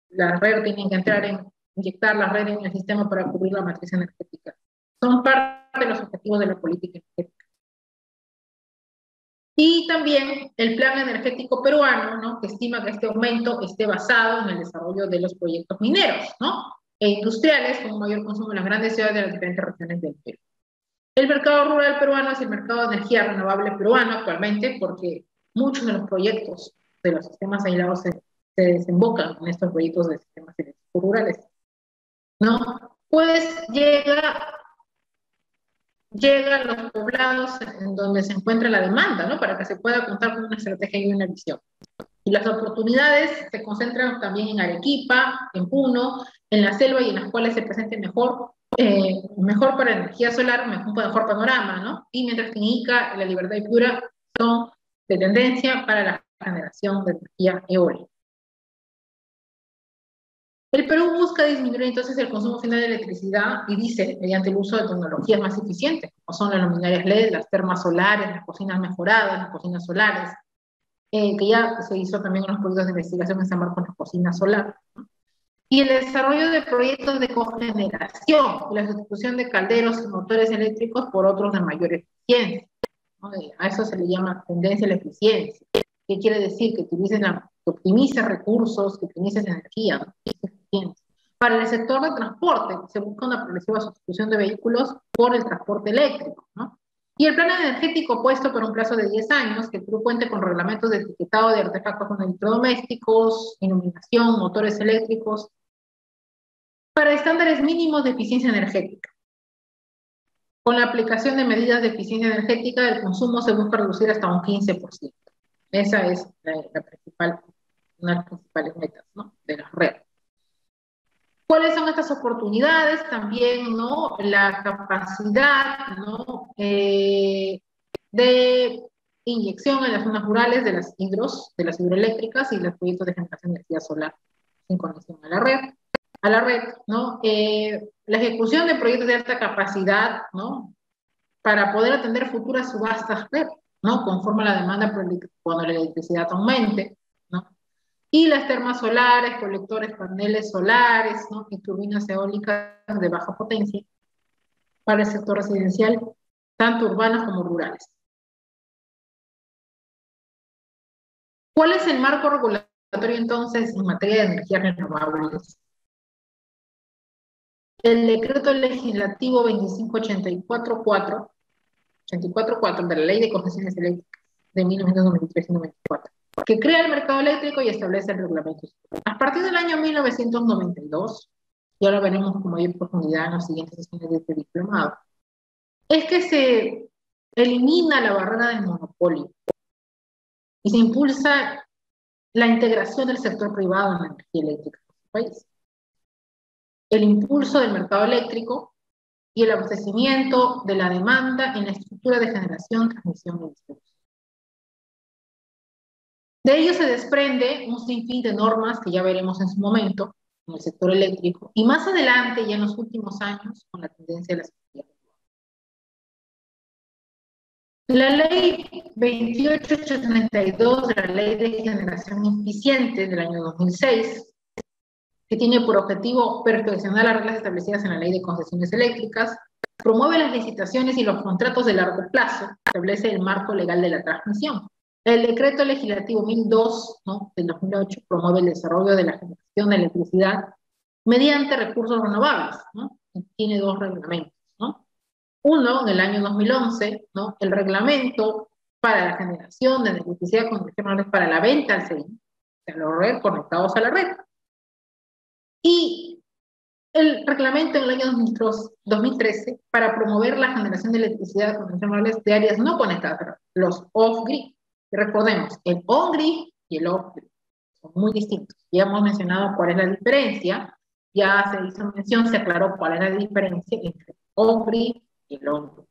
Las redes tienen que entrar en inyectar las redes en el sistema para cubrir la matriz energética. Son parte de los objetivos de la política energética. Y también el plan energético peruano, ¿no? Que estima que este aumento esté basado en el desarrollo de los proyectos mineros, ¿no? E industriales con un mayor consumo en las grandes ciudades de las diferentes regiones del Perú. El mercado rural peruano es el mercado de energía renovable peruano actualmente porque muchos de los proyectos de los sistemas aislados se desembocan en estos proyectos de sistemas eléctricos rurales, ¿no? Pues llega a los poblados en donde se encuentra la demanda, ¿no? Para que se pueda contar con una estrategia y una visión. Y las oportunidades se concentran también en Arequipa, en Puno, en la selva y en las cuales se presente mejor para energía solar, mejor panorama, ¿no? Y mientras que en Ica, La Libertad y Piura son de tendencia para la generación de energía eólica. El Perú busca disminuir entonces el consumo final de electricidad y dice, mediante el uso de tecnologías más eficientes, como son las luminarias LED, las termas solares, las cocinas mejoradas, las cocinas solares, que ya se hizo también unos proyectos de investigación en San Marcos con la cocina solar, ¿no? Y el desarrollo de proyectos de cogeneración, la sustitución de calderos y motores eléctricos por otros de mayor eficiencia, ¿no? A eso se le llama tendencia a la eficiencia. ¿Qué quiere decir? Que optimice recursos, que optimice energía, ¿no? Para el sector de transporte, se busca una progresiva sustitución de vehículos por el transporte eléctrico, ¿no? Y el plan energético puesto por un plazo de 10 años, que el Perú cuente con reglamentos de etiquetado de artefactos con electrodomésticos, iluminación, motores eléctricos, para estándares mínimos de eficiencia energética. Con la aplicación de medidas de eficiencia energética, el consumo se busca reducir hasta un 15%. Esa es una de las principales metas, ¿no? De las redes. ¿Cuáles son estas oportunidades? También, ¿no? La capacidad, ¿no? De inyección en las zonas rurales de las hidroeléctricas y los proyectos de generación de energía solar en conexión a la red, ¿no? La ejecución de proyectos de alta capacidad, ¿no? Para poder atender futuras subastas red, ¿no? Conforme a la demanda cuando la electricidad aumente, ¿no? Y las termas solares, colectores, paneles solares, ¿no? Y turbinas eólicas de baja potencia para el sector residencial, tanto urbanos como rurales. ¿Cuál es el marco regulatorio entonces en materia de energías renovables? El decreto legislativo 25844 de la Ley de Concesiones Eléctricas de 1993 y 94. que crea el mercado eléctrico y establece el reglamento. A partir del año 1992, y ahora veremos con mayor profundidad en las siguientes sesiones de este diplomado, es que se elimina la barrera del monopolio y se impulsa la integración del sector privado en la energía eléctrica en nuestro país. El impulso del mercado eléctrico y el abastecimiento de la demanda en la estructura de generación, transmisión y distribución. De ello se desprende un sinfín de normas que ya veremos en su momento en el sector eléctrico y más adelante, ya en los últimos años, con la tendencia de las energías renovables. La ley 2832 de la Ley de Generación Eficiente del año 2006, que tiene por objetivo perfeccionar las reglas establecidas en la Ley de Concesiones Eléctricas, promueve las licitaciones y los contratos de largo plazo, establece el marco legal de la transmisión. El decreto legislativo 1002, ¿no?, del 2008 promueve el desarrollo de la generación de electricidad mediante recursos renovables, ¿no? Tiene dos reglamentos, ¿no? Uno, en el año 2011, ¿no?, el reglamento para la generación de electricidad con energías renovables para la venta al CEI, o sea, los RER conectados a la red. Y el reglamento en el año 2013 para promover la generación de electricidad con energías renovables de áreas no conectadas, los off-grid. Recordemos, el on-grid y el off-grid son muy distintos. Ya hemos mencionado cuál es la diferencia, ya se hizo mención, se aclaró cuál es la diferencia entre el off-grid y el on-grid.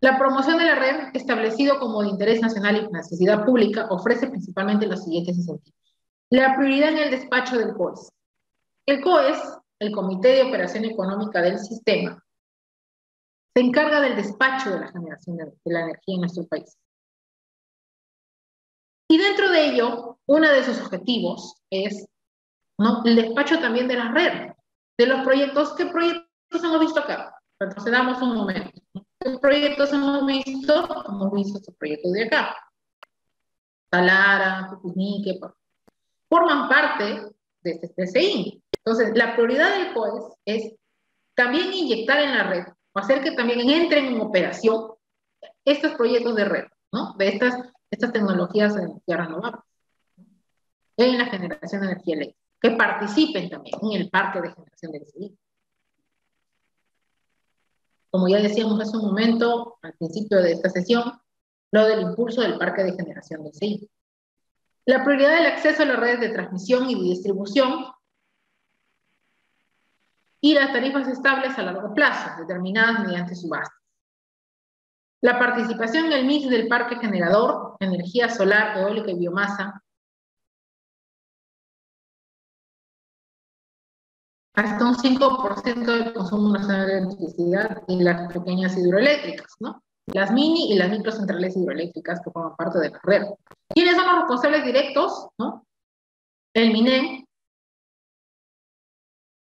La promoción de la red, establecido como de interés nacional y necesidad pública, ofrece principalmente los siguientes incentivos. La prioridad en el despacho del COES. El COES, el Comité de Operación Económica del Sistema, se encarga del despacho de la generación de la energía en nuestro país. Y dentro de ello, uno de sus objetivos es, ¿no?, el despacho también de la red, de los proyectos. ¿Qué proyectos hemos visto acá? Retrocedamos un momento. ¿Qué proyectos hemos visto? Hemos visto estos proyectos de acá. Talara, Tucunique, forman parte de este TCI. Entonces, la prioridad del COES es también inyectar en la red, o hacer que también entren en operación estos proyectos de red, ¿no?, de estas tecnologías de energía renovable en la generación de energía eléctrica, que participen también en el parque de generación de energía. Como ya decíamos hace un momento, al principio de esta sesión, lo del impulso del parque de generación de energía. La prioridad del acceso a las redes de transmisión y de distribución y las tarifas estables a largo plazo, determinadas mediante subastas. La participación en el mix del parque generador, energía solar, eólica y biomasa, hasta un 5% del consumo nacional de electricidad en las pequeñas hidroeléctricas, ¿no? Las mini y las microcentrales hidroeléctricas que forman parte de la red. ¿Quiénes son los responsables directos? ¿No? El MINEM,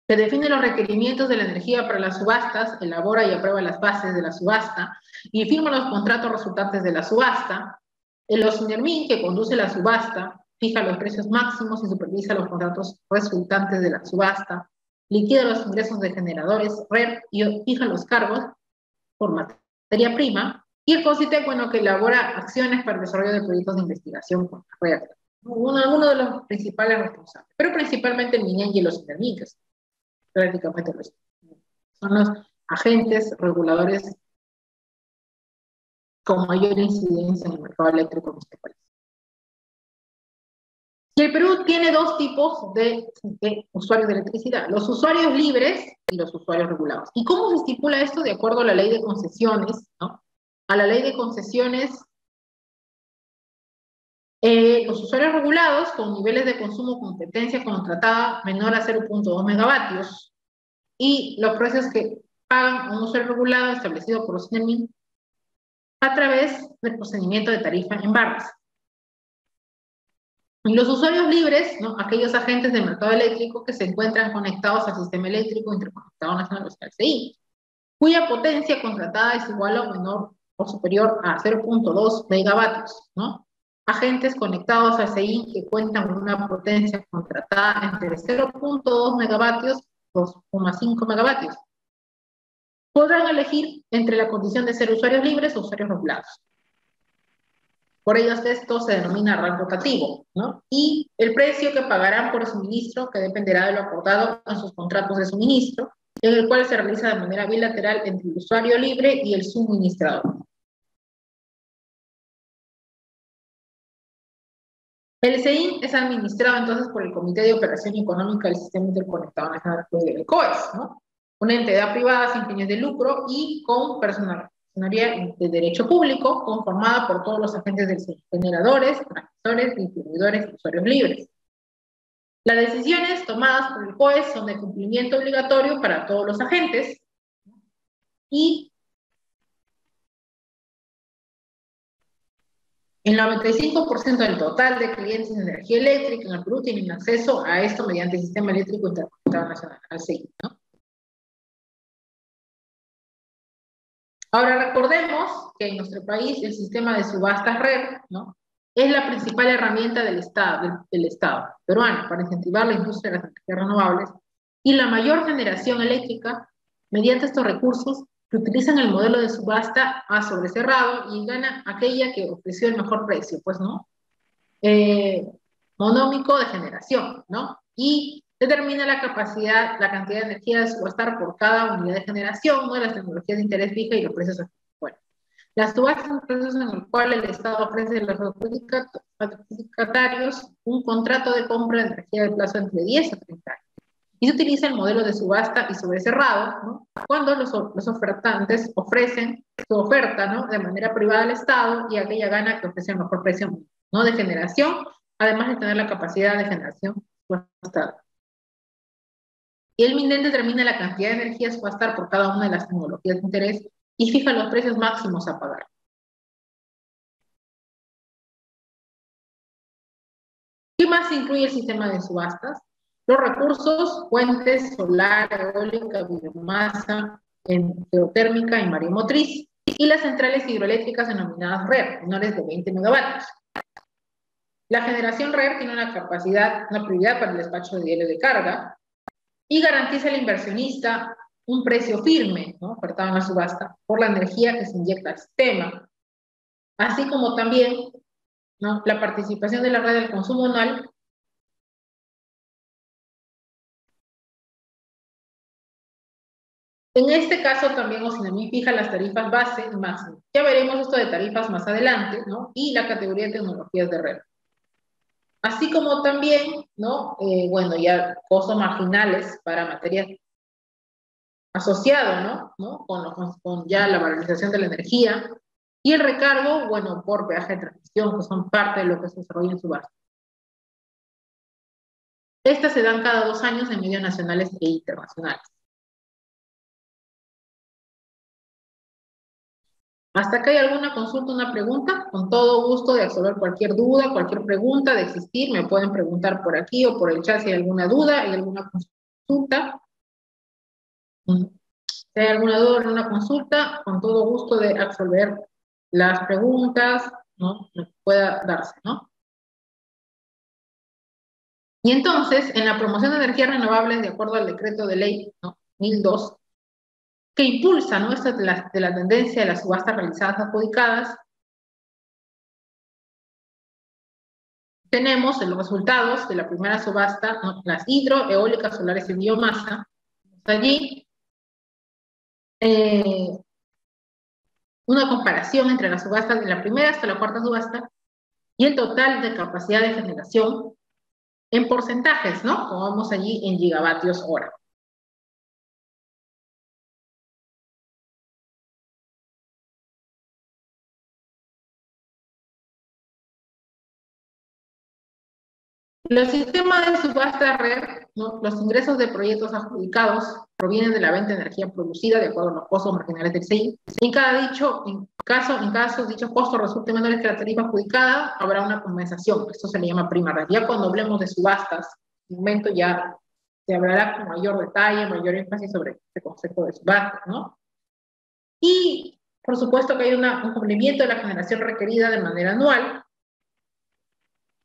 que define los requerimientos de la energía para las subastas, elabora y aprueba las bases de la subasta y firma los contratos resultantes de la subasta. El OSINERMIN, que conduce la subasta, fija los precios máximos y supervisa los contratos resultantes de la subasta, liquida los ingresos de generadores, red, y fija los cargos por materia prima. Y el CONCITEC, bueno, que elabora acciones para el desarrollo de proyectos de investigación con la red. Uno de los principales responsables, pero principalmente el MINEM y el OSINERMIN, que prácticamente son los agentes reguladores con mayor incidencia en el mercado eléctrico en este país. Y el Perú tiene dos tipos de usuarios de electricidad: los usuarios libres y los usuarios regulados. ¿Y cómo se estipula esto? De acuerdo a la ley de concesiones, ¿no? A la ley de concesiones, los usuarios regulados con niveles de consumo competencia contratada menor a 0.2 megavatios y los precios que pagan un usuario regulado establecido por los CNEMI a través del procedimiento de tarifa en barras. Y los usuarios libres, ¿no?, aquellos agentes del mercado eléctrico que se encuentran conectados al sistema eléctrico interconectado nacional, o sea, al CI, cuya potencia contratada es igual o menor o superior a 0.2 megavatios, ¿no? Agentes conectados al CI que cuentan con una potencia contratada entre 0.2 megavatios y 2.5 megavatios. Podrán elegir entre la condición de ser usuarios libres o usuarios regulados. Por ello, esto se denomina rango rotativo, ¿no? Y el precio que pagarán por el suministro, que dependerá de lo acordado en sus contratos de suministro, en el cual se realiza de manera bilateral entre el usuario libre y el suministrador. El SEIN es administrado entonces por el Comité de Operación Económica del Sistema Interconectado Nacional del COES, ¿no? Una entidad privada sin fines de lucro y con personalidad de derecho público, conformada por todos los agentes del SEIN, generadores, transmisores, distribuidores y usuarios libres. Las decisiones tomadas por el COES son de cumplimiento obligatorio para todos los agentes y el 95% del total de clientes de energía eléctrica en el Perú tienen acceso a esto mediante el Sistema Eléctrico Interconectado Nacional, al SEIN, ¿no? Ahora recordemos que en nuestro país el sistema de subastas RER, ¿no?, es la principal herramienta del Estado peruano para incentivar la industria de las energías renovables y la mayor generación eléctrica mediante estos recursos que utilizan el modelo de subasta a sobrecerrado y gana aquella que ofreció el mejor precio, pues, ¿no? Monómico de generación, ¿no? Y determina la capacidad, la cantidad de energía de subastar por cada unidad de generación, ¿no?, de las tecnologías de interés fija y los precios. Bueno, las subastas son procesos en el cual el Estado ofrece a los adjudicatarios un contrato de compra de energía de plazo entre 10 a 30 años. Y se utiliza el modelo de subasta y sobrecerrado, ¿no?, cuando los ofertantes ofrecen su oferta, ¿no?, de manera privada al Estado y aquella gana que ofrece el mejor precio, ¿no?, de generación, además de tener la capacidad de generación subastada. Y el MINDEN determina la cantidad de energía a subastar por cada una de las tecnologías de interés y fija los precios máximos a pagar. ¿Qué más incluye el sistema de subastas? Los recursos, fuentes, solar, eólica, biomasa, geotérmica y mareomotriz, y las centrales hidroeléctricas denominadas RER, menores de 20 megavatios. La generación RER tiene una prioridad para el despacho de diario de carga y garantiza al inversionista un precio firme, ¿no?, ofertado en la subasta por la energía que se inyecta al sistema, así como también, ¿no?, la participación de la red del consumo anual. En este caso también Ocinamí fija las tarifas base y máximo. Ya veremos esto de tarifas más adelante, ¿no?, y la categoría de tecnologías de red. Así como también, ¿no?, bueno, ya costos marginales para materias asociado, ¿no?, con ya la valorización de la energía, y el recargo, bueno, por peaje de transmisión, que son parte de lo que se desarrolla en subasta. Estas se dan cada 2 años en medios nacionales e internacionales. ¿Hasta acá hay alguna consulta, una pregunta? Con todo gusto de resolver cualquier duda, cualquier pregunta de existir, me pueden preguntar por aquí o por el chat si hay alguna duda, hay alguna consulta. Si hay alguna duda o alguna consulta, con todo gusto de resolver las preguntas, ¿no?, que pueda darse, ¿no? Y entonces, en la promoción de energías renovables, de acuerdo al decreto de ley, ¿no?, 1002, que impulsa, ¿no?, esta de la tendencia de las subastas realizadas adjudicadas, tenemos en los resultados de la primera subasta, ¿no?, las hidro, eólicas, solares y biomasa. Allí, una comparación entre las subastas de la primera hasta la cuarta subasta y el total de capacidad de generación en porcentajes, ¿no?, como vamos allí en gigavatios hora. Los sistemas de subasta RER, ¿no?, los ingresos de proyectos adjudicados provienen de la venta de energía producida de acuerdo a los costos marginales del CEI. En caso dicho costo resulte menor que la tarifa adjudicada, habrá una compensación. Esto se le llama prima RER. Ya cuando hablemos de subastas, en un momento ya se hablará con mayor detalle, mayor énfasis sobre este concepto de subastas, ¿no? Y, por supuesto, que hay un cumplimiento de la generación requerida de manera anual,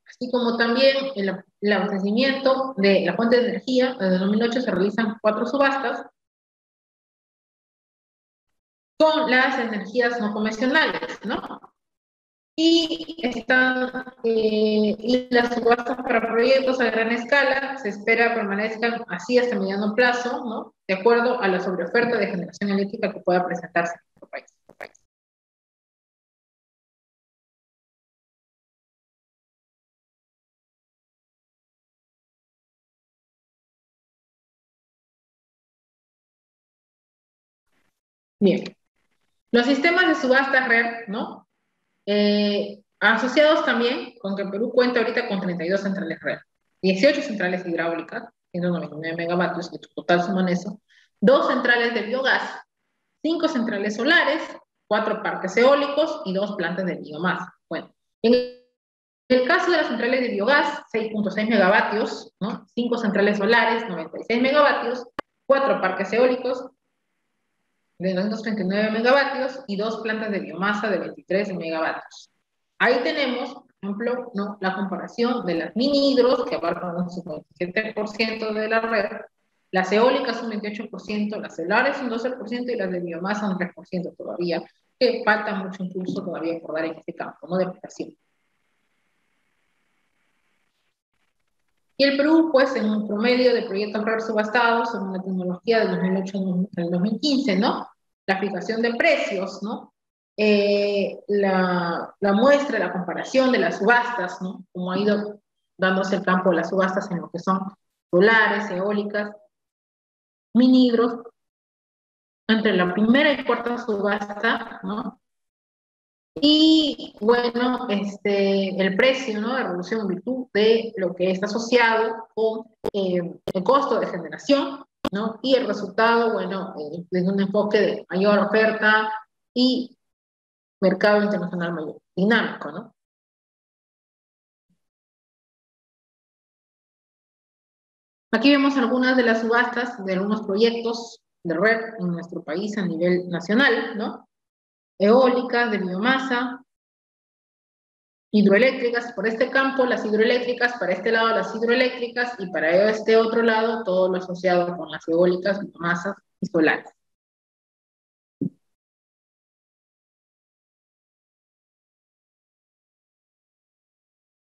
así como también el abastecimiento de la fuente de energía. Desde 2008 se realizan 4 subastas con las energías no convencionales, ¿no? Y las subastas para proyectos a gran escala se espera permanezcan así hasta mediano plazo, ¿no? De acuerdo a la sobreoferta de generación eléctrica que pueda presentarse en nuestro país. Bien, los sistemas de subastas red, ¿no? Asociados también con que Perú cuenta ahorita con 32 centrales red, 18 centrales hidráulicas, 199 megavatios, que total suman eso, 2 centrales de biogás, 5 centrales solares, 4 parques eólicos y 2 plantas de biomasa. Bueno, en el caso de las centrales de biogás, 6.6 megavatios, ¿no? 5 centrales solares, 96 megavatios, 4 parques eólicos de 239 megavatios y 2 plantas de biomasa de 23 megavatios. Ahí tenemos, por ejemplo, ¿no?, la comparación de las mini hidros, que abarcan un 57% de la red, las eólicas un 28%, las solares un 12% y las de biomasa un 3% todavía, que falta mucho impulso todavía por dar en este campo, ¿no?, de aplicación. Y el Perú, pues, en un promedio de proyectos RER subastados en una tecnología del 2008 al 2015, ¿no? La fijación de precios, ¿no? La muestra, la comparación de las subastas, ¿no? Como ha ido dándose el campo de las subastas en lo que son solares, eólicas, mini hidros, entre la primera y cuarta subasta, ¿no? Y bueno, el precio, ¿no?, de reducción en virtud de lo que está asociado con el costo de generación, ¿no? Y el resultado, bueno, desde un enfoque de mayor oferta y mercado internacional mayor, dinámico, ¿no? Aquí vemos algunas de las subastas de algunos proyectos de red en nuestro país a nivel nacional, ¿no? Eólicas, de biomasa, hidroeléctricas, por este campo las hidroeléctricas, para este lado las hidroeléctricas y para este otro lado todo lo asociado con las eólicas, biomasas y solares.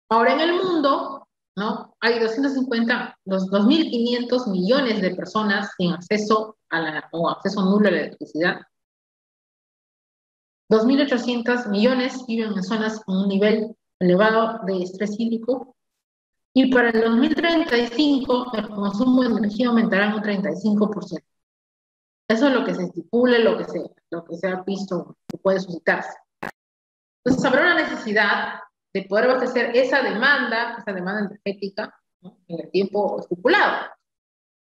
Ahora en el mundo, ¿no?, hay 2.500 millones de personas sin acceso o acceso nulo a la electricidad. 2.800 millones viven en zonas con un nivel elevado de estrés hídrico. Y para el 2035 el consumo de energía aumentará en un 35%. Eso es lo que se estipula, lo que se ha visto que puede suscitarse. Entonces habrá una necesidad de poder abastecer esa demanda energética, ¿no?, en el tiempo estipulado.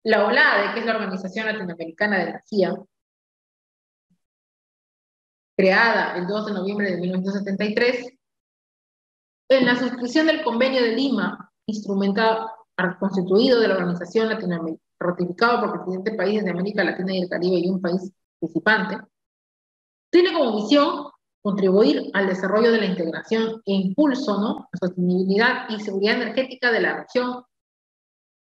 La OLADE, que es la Organización Latinoamericana de Energía, creada el 2 de noviembre de 1973, en la suscripción del Convenio de Lima, constituido de la Organización Latinoamericana, ratificado por 17 países de América Latina y el Caribe y un país participante, tiene como misión contribuir al desarrollo de la integración e impulso, ¿no?, la sostenibilidad y seguridad energética de la región,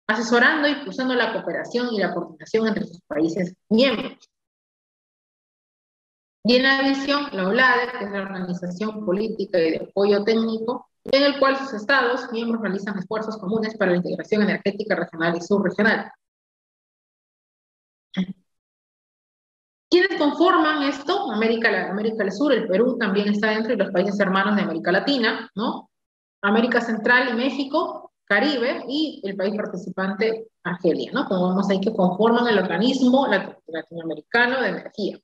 asesorando e impulsando la cooperación y la coordinación entre sus países miembros. Y en la visión, la OLADE, que es la Organización Política y de Apoyo Técnico, en el cual sus estados miembros realizan esfuerzos comunes para la integración energética regional y subregional. ¿Quiénes conforman esto? América del Sur, el Perú también está dentro de los países hermanos de América Latina, ¿no? América Central y México, Caribe y el país participante Argelia, ¿no? Como vemos ahí que conforman el organismo latinoamericano de energía,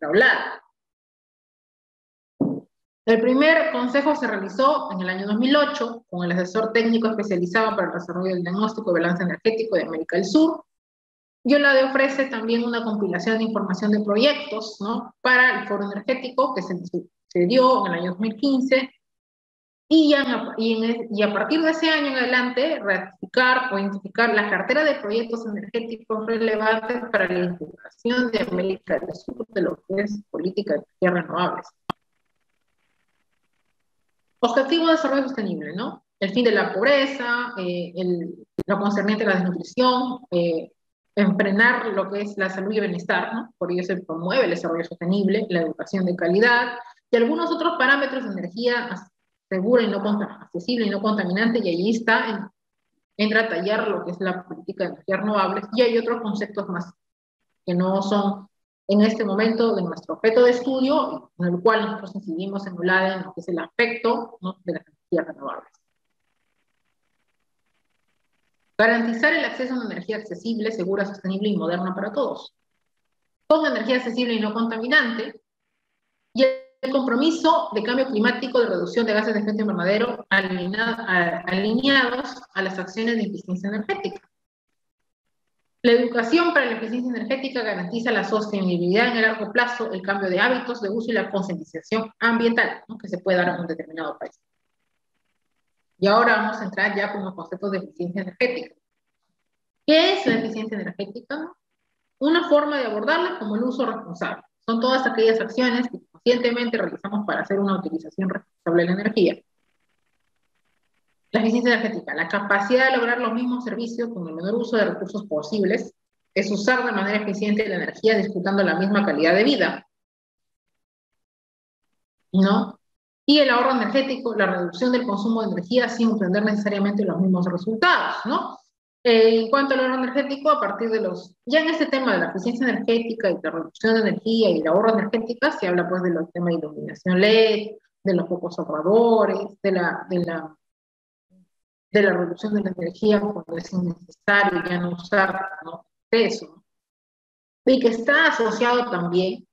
la OLAD. El primer consejo se realizó en el año 2008 con el asesor técnico especializado para el desarrollo del diagnóstico y balance energético de América del Sur. Y OLADE ofrece también una compilación de información de proyectos, ¿no?, para el foro energético que se dio en el año 2015 y a partir de ese año en adelante ratificar o identificar la cartera de proyectos energéticos relevantes para la integración de América del Sur de lo que es política de energías renovables. Objetivo de desarrollo sostenible, ¿no? El fin de la pobreza, lo concerniente a la desnutrición, frenar lo que es la salud y el bienestar, ¿no? Por ello se promueve el desarrollo sostenible, la educación de calidad, y algunos otros parámetros de energía segura y no accesible y no contaminante, y allí entra a tallar lo que es la política de energías renovables, y hay otros conceptos más que no son en este momento de nuestro objeto de estudio, en el cual nosotros incidimos en ULADE, en lo que es el aspecto, ¿no?, de las energías renovables. Garantizar el acceso a una energía accesible, segura, sostenible y moderna para todos, con energía accesible y no contaminante, y el compromiso de cambio climático, de reducción de gases de efecto invernadero alineados a las acciones de eficiencia energética. La educación para la eficiencia energética garantiza la sostenibilidad en el largo plazo, el cambio de hábitos de uso y la concientización ambiental, ¿no?, que se puede dar en un determinado país. Y ahora vamos a entrar ya con los conceptos de eficiencia energética. ¿Qué es la eficiencia energética? Una forma de abordarla como el uso responsable. Son todas aquellas acciones que conscientemente realizamos para hacer una utilización responsable de la energía. La eficiencia energética, la capacidad de lograr los mismos servicios con el menor uso de recursos posibles, es usar de manera eficiente la energía disfrutando la misma calidad de vida, ¿no? Y el ahorro energético, la reducción del consumo de energía sin obtener necesariamente los mismos resultados, ¿no? En cuanto al ahorro energético, a partir de ya en este tema de la eficiencia energética y la reducción de energía y el ahorro energética, se habla pues de los temas de iluminación LED, de los focos ahorradores, de la reducción de la energía cuando es innecesario ya no usar, ¿no?, eso. Y que está asociado también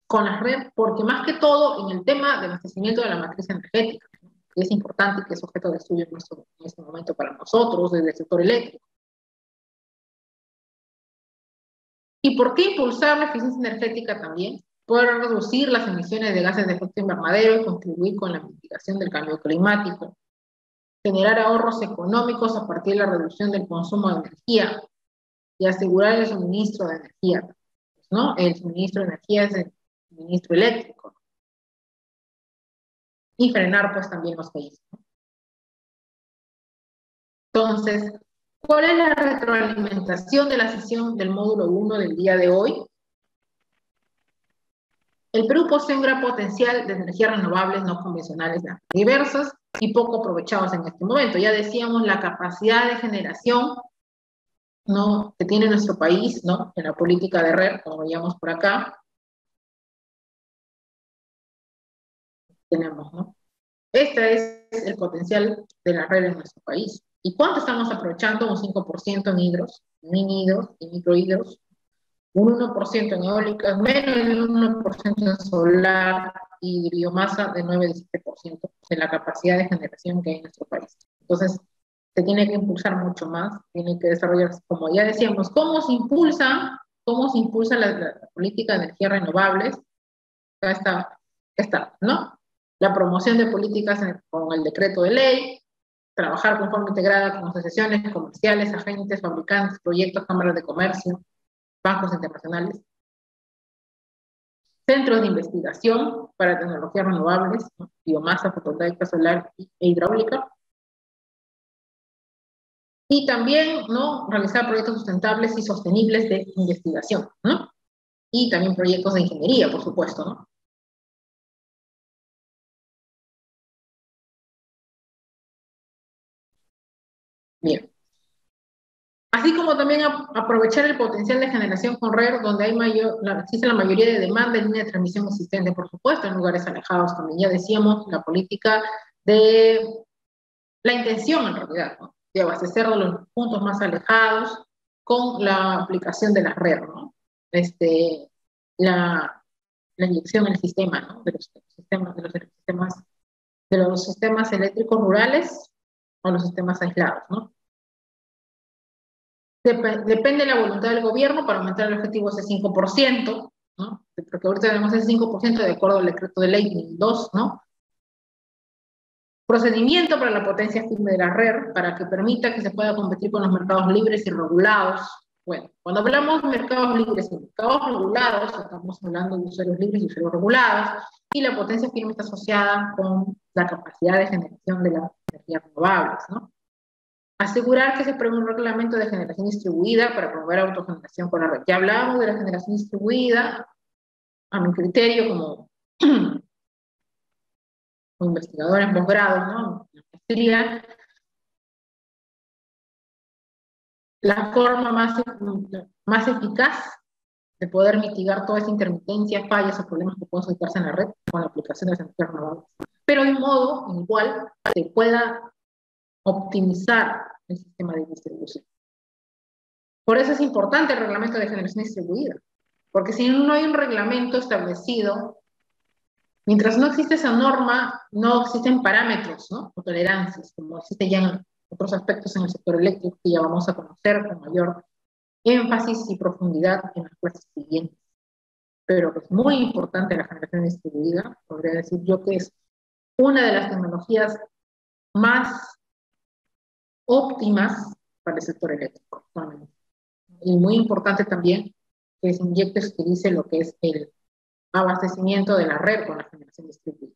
con las redes, porque más que todo en el tema del abastecimiento de la matriz energética, ¿no?, que es importante y que es objeto de estudio en este momento para nosotros desde el sector eléctrico. ¿Y por qué impulsar la eficiencia energética también? Poder reducir las emisiones de gases de efecto invernadero y contribuir con la mitigación del cambio climático, generar ahorros económicos a partir de la reducción del consumo de energía y asegurar el suministro de energía, ¿no? El suministro de energía es el suministro eléctrico. Y frenar pues también los países, ¿no? Entonces, ¿cuál es la retroalimentación de la sesión del módulo 1 del día de hoy? El Perú posee un gran potencial de energías renovables no convencionales, diversas y poco aprovechados en este momento. Ya decíamos la capacidad de generación, ¿no?, que tiene nuestro país, ¿no?, en la política de red, como veíamos por acá. Tenemos, ¿no? Este es el potencial de la red en nuestro país. ¿Y cuánto estamos aprovechando? Un 5% en hidros, mini hidros y microhidros, un 1% en eólicas, menos del 1% en solar y biomasa de 9-17% de la capacidad de generación que hay en nuestro país. Entonces, se tiene que impulsar mucho más, tiene que desarrollarse, como ya decíamos, ¿cómo se impulsa la política de energías renovables? Acá está, ¿no? La promoción de políticas con el decreto de ley, trabajar con forma integrada con asociaciones comerciales, agentes, fabricantes, proyectos, cámaras de comercio, bancos internacionales, centros de investigación para tecnologías renovables, ¿no?, biomasa, fotovoltaica, solar e hidráulica, y también, ¿no?, realizar proyectos sustentables y sostenibles de investigación, ¿no?, y también proyectos de ingeniería, por supuesto, ¿no? Bien. Así como también aprovechar el potencial de generación con red, donde existe la mayoría de demanda en línea de transmisión existente, por supuesto, en lugares alejados también. Ya decíamos, la política de la intención, en realidad, ¿no?, de abastecer de los puntos más alejados con la aplicación de la red, ¿no? La inyección en el sistema, ¿no?, de los sistemas eléctricos rurales o los sistemas aislados, ¿no? Depende de la voluntad del gobierno para aumentar el objetivo ese 5%, ¿no? Porque ahorita tenemos ese 5% de acuerdo al decreto de ley 2, ¿no? Procedimiento para la potencia firme de la red, para que permita que se pueda competir con los mercados libres y regulados. Bueno, cuando hablamos de mercados libres y mercados regulados, estamos hablando de usuarios libres y usuarios regulados, y la potencia firme está asociada con la capacidad de generación de las energías renovables, ¿no? Asegurar que se prevé un reglamento de generación distribuida para promover autogeneración con la red. Ya hablábamos de la generación distribuida, a mi criterio, como o investigador en posgrado, ¿no? En maestría, la forma más eficaz de poder mitigar toda esa intermitencia, fallas o problemas que pueden suscitarse en la red con la aplicación de las energías renovables. Pero de un modo en el cual se pueda optimizar el sistema de distribución. Por eso es importante el reglamento de generación distribuida, porque si no hay un reglamento establecido, mientras no existe esa norma, no existen parámetros, ¿no? O tolerancias, como existe ya en otros aspectos en el sector eléctrico que ya vamos a conocer con mayor énfasis y profundidad en las clases siguientes. Pero que es muy importante la generación distribuida, podría decir yo que es una de las tecnologías más óptimas para el sector eléctrico actualmente. Y muy importante también que se inyecte, se utilice lo que es el abastecimiento de la red con la generación distribuida.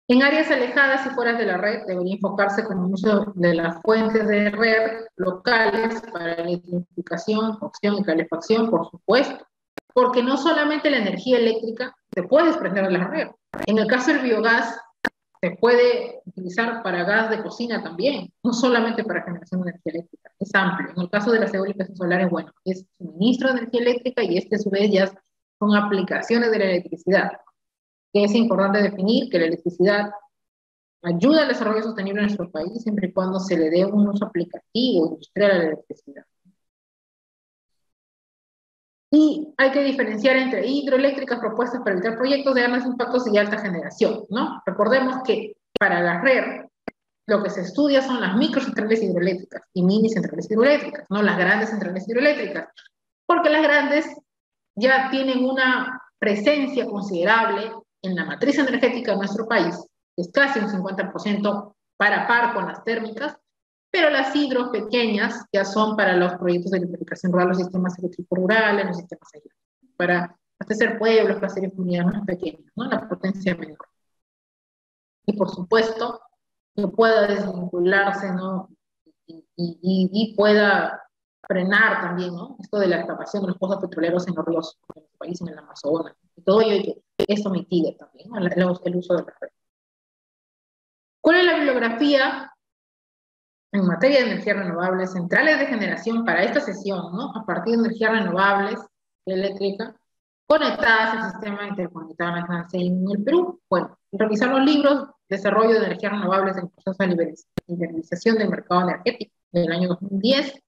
En áreas alejadas y fuera de la red debería enfocarse con el uso de las fuentes de red locales para electrificación, cocción y calefacción, por supuesto, porque no solamente la energía eléctrica se puede desprender de la red. En el caso del biogás, se puede utilizar para gas de cocina también, no solamente para generación de energía eléctrica, es amplio. En el caso de las eólicas y solares, bueno, es suministro de energía eléctrica y a su vez ya son aplicaciones de la electricidad, que es importante definir que la electricidad ayuda al desarrollo sostenible en nuestro país siempre y cuando se le dé un uso aplicativo industrial a la electricidad. Y hay que diferenciar entre hidroeléctricas propuestas para evitar proyectos de grandes impactos y alta generación, ¿no? Recordemos que para la red lo que se estudia son las microcentrales hidroeléctricas y mini centrales hidroeléctricas, no las grandes centrales hidroeléctricas, porque las grandes ya tienen una presencia considerable en la matriz energética de nuestro país, que es casi un 50% para par con las térmicas, pero las hidros pequeñas ya son para los proyectos de electrificación rural, los sistemas eléctricos rurales, los sistemas aislados, para abastecer pueblos, para hacer comunidades más pequeñas, ¿no? La potencia menor. Y por supuesto, que pueda desvincularse, ¿no? Y pueda frenar también, ¿no? Esto de la excavación de los pozos petroleros en los ríos en el país, en el Amazonas, y todo ello, y que esto mitigue también, ¿no? el uso de la red. ¿Cuál es la bibliografía en materia de energías renovables, centrales de generación para esta sesión, ¿no? A partir de energías renovables, eléctrica, conectadas al sistema interconectado nacional en el Perú? Bueno, revisar los libros Desarrollo de energías renovables en el proceso de liberalización del mercado energético del año 2010,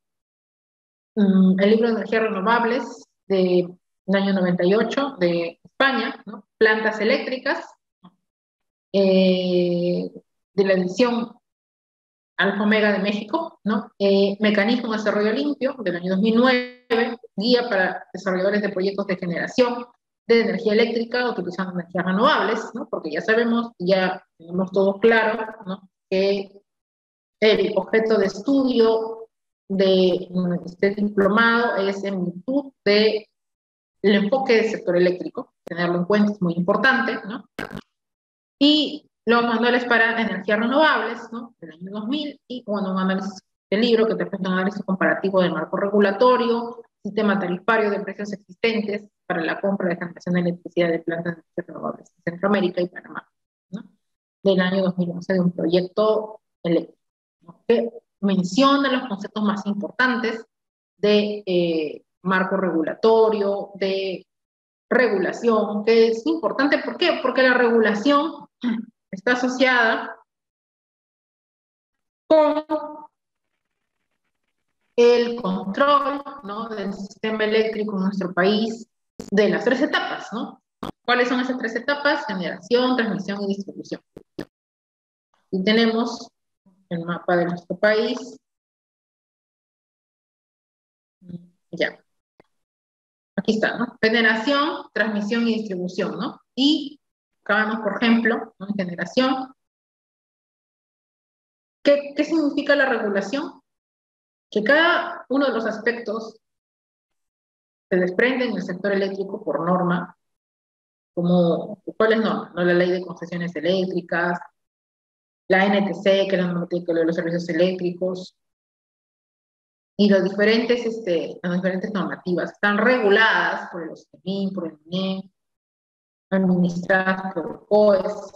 el libro de energías renovables del año 98 de España, ¿no? Plantas eléctricas, de la edición Alfa Omega de México, ¿no? Mecanismo de Desarrollo Limpio del año 2009, guía para desarrolladores de proyectos de generación de energía eléctrica utilizando energías renovables, ¿no? Porque ya sabemos, ya tenemos todo claro, ¿no? Que el objeto de estudio de este diplomado es en virtud del enfoque del sector eléctrico, tenerlo en cuenta es muy importante, ¿no? Y los manuales para energías renovables, ¿no? Del año 2000, y bueno, un análisis del libro que te presenta un análisis comparativo del marco regulatorio, sistema tarifario de precios existentes para la compra de generación de electricidad de plantas de energías renovables en Centroamérica y Panamá, ¿no? Del año 2011 de un proyecto eléctrico, ¿no? Que menciona los conceptos más importantes de marco regulatorio, de regulación, que es importante. ¿Por qué? Porque la regulación está asociada con el control, ¿no? Del sistema eléctrico en nuestro país, de las tres etapas, ¿no? ¿Cuáles son esas tres etapas? Generación, transmisión y distribución. Y tenemos el mapa de nuestro país. Ya. Aquí está, ¿no? Generación, transmisión y distribución, ¿no? Y acabamos, por ejemplo, ¿no? En generación. ¿Qué significa la regulación? Que cada uno de los aspectos se desprende en el sector eléctrico por norma, como, ¿cuáles normas? ¿No? La ley de concesiones eléctricas, la NTC, que es la normativa de los servicios eléctricos, y las diferentes normativas están reguladas por el OSCEMIN, por el INE, administradas por COES,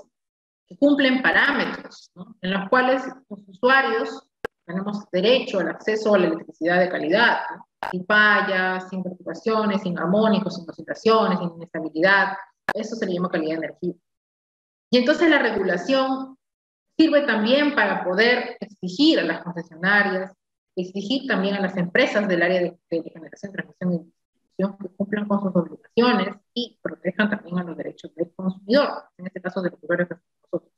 que cumplen parámetros, ¿no?, en los cuales los usuarios tenemos derecho al acceso a la electricidad de calidad, ¿no?, sin fallas, sin perturbaciones, sin armónicos, sin oscilaciones, sin inestabilidad. Eso se le llama calidad de energía. Y entonces la regulación sirve también para poder exigir a las concesionarias, exigir también a las empresas del área de generación, transmisión y distribución que cumplan con sus obligaciones y protejan también a los derechos del consumidor, en este caso de los usuarios que nosotros.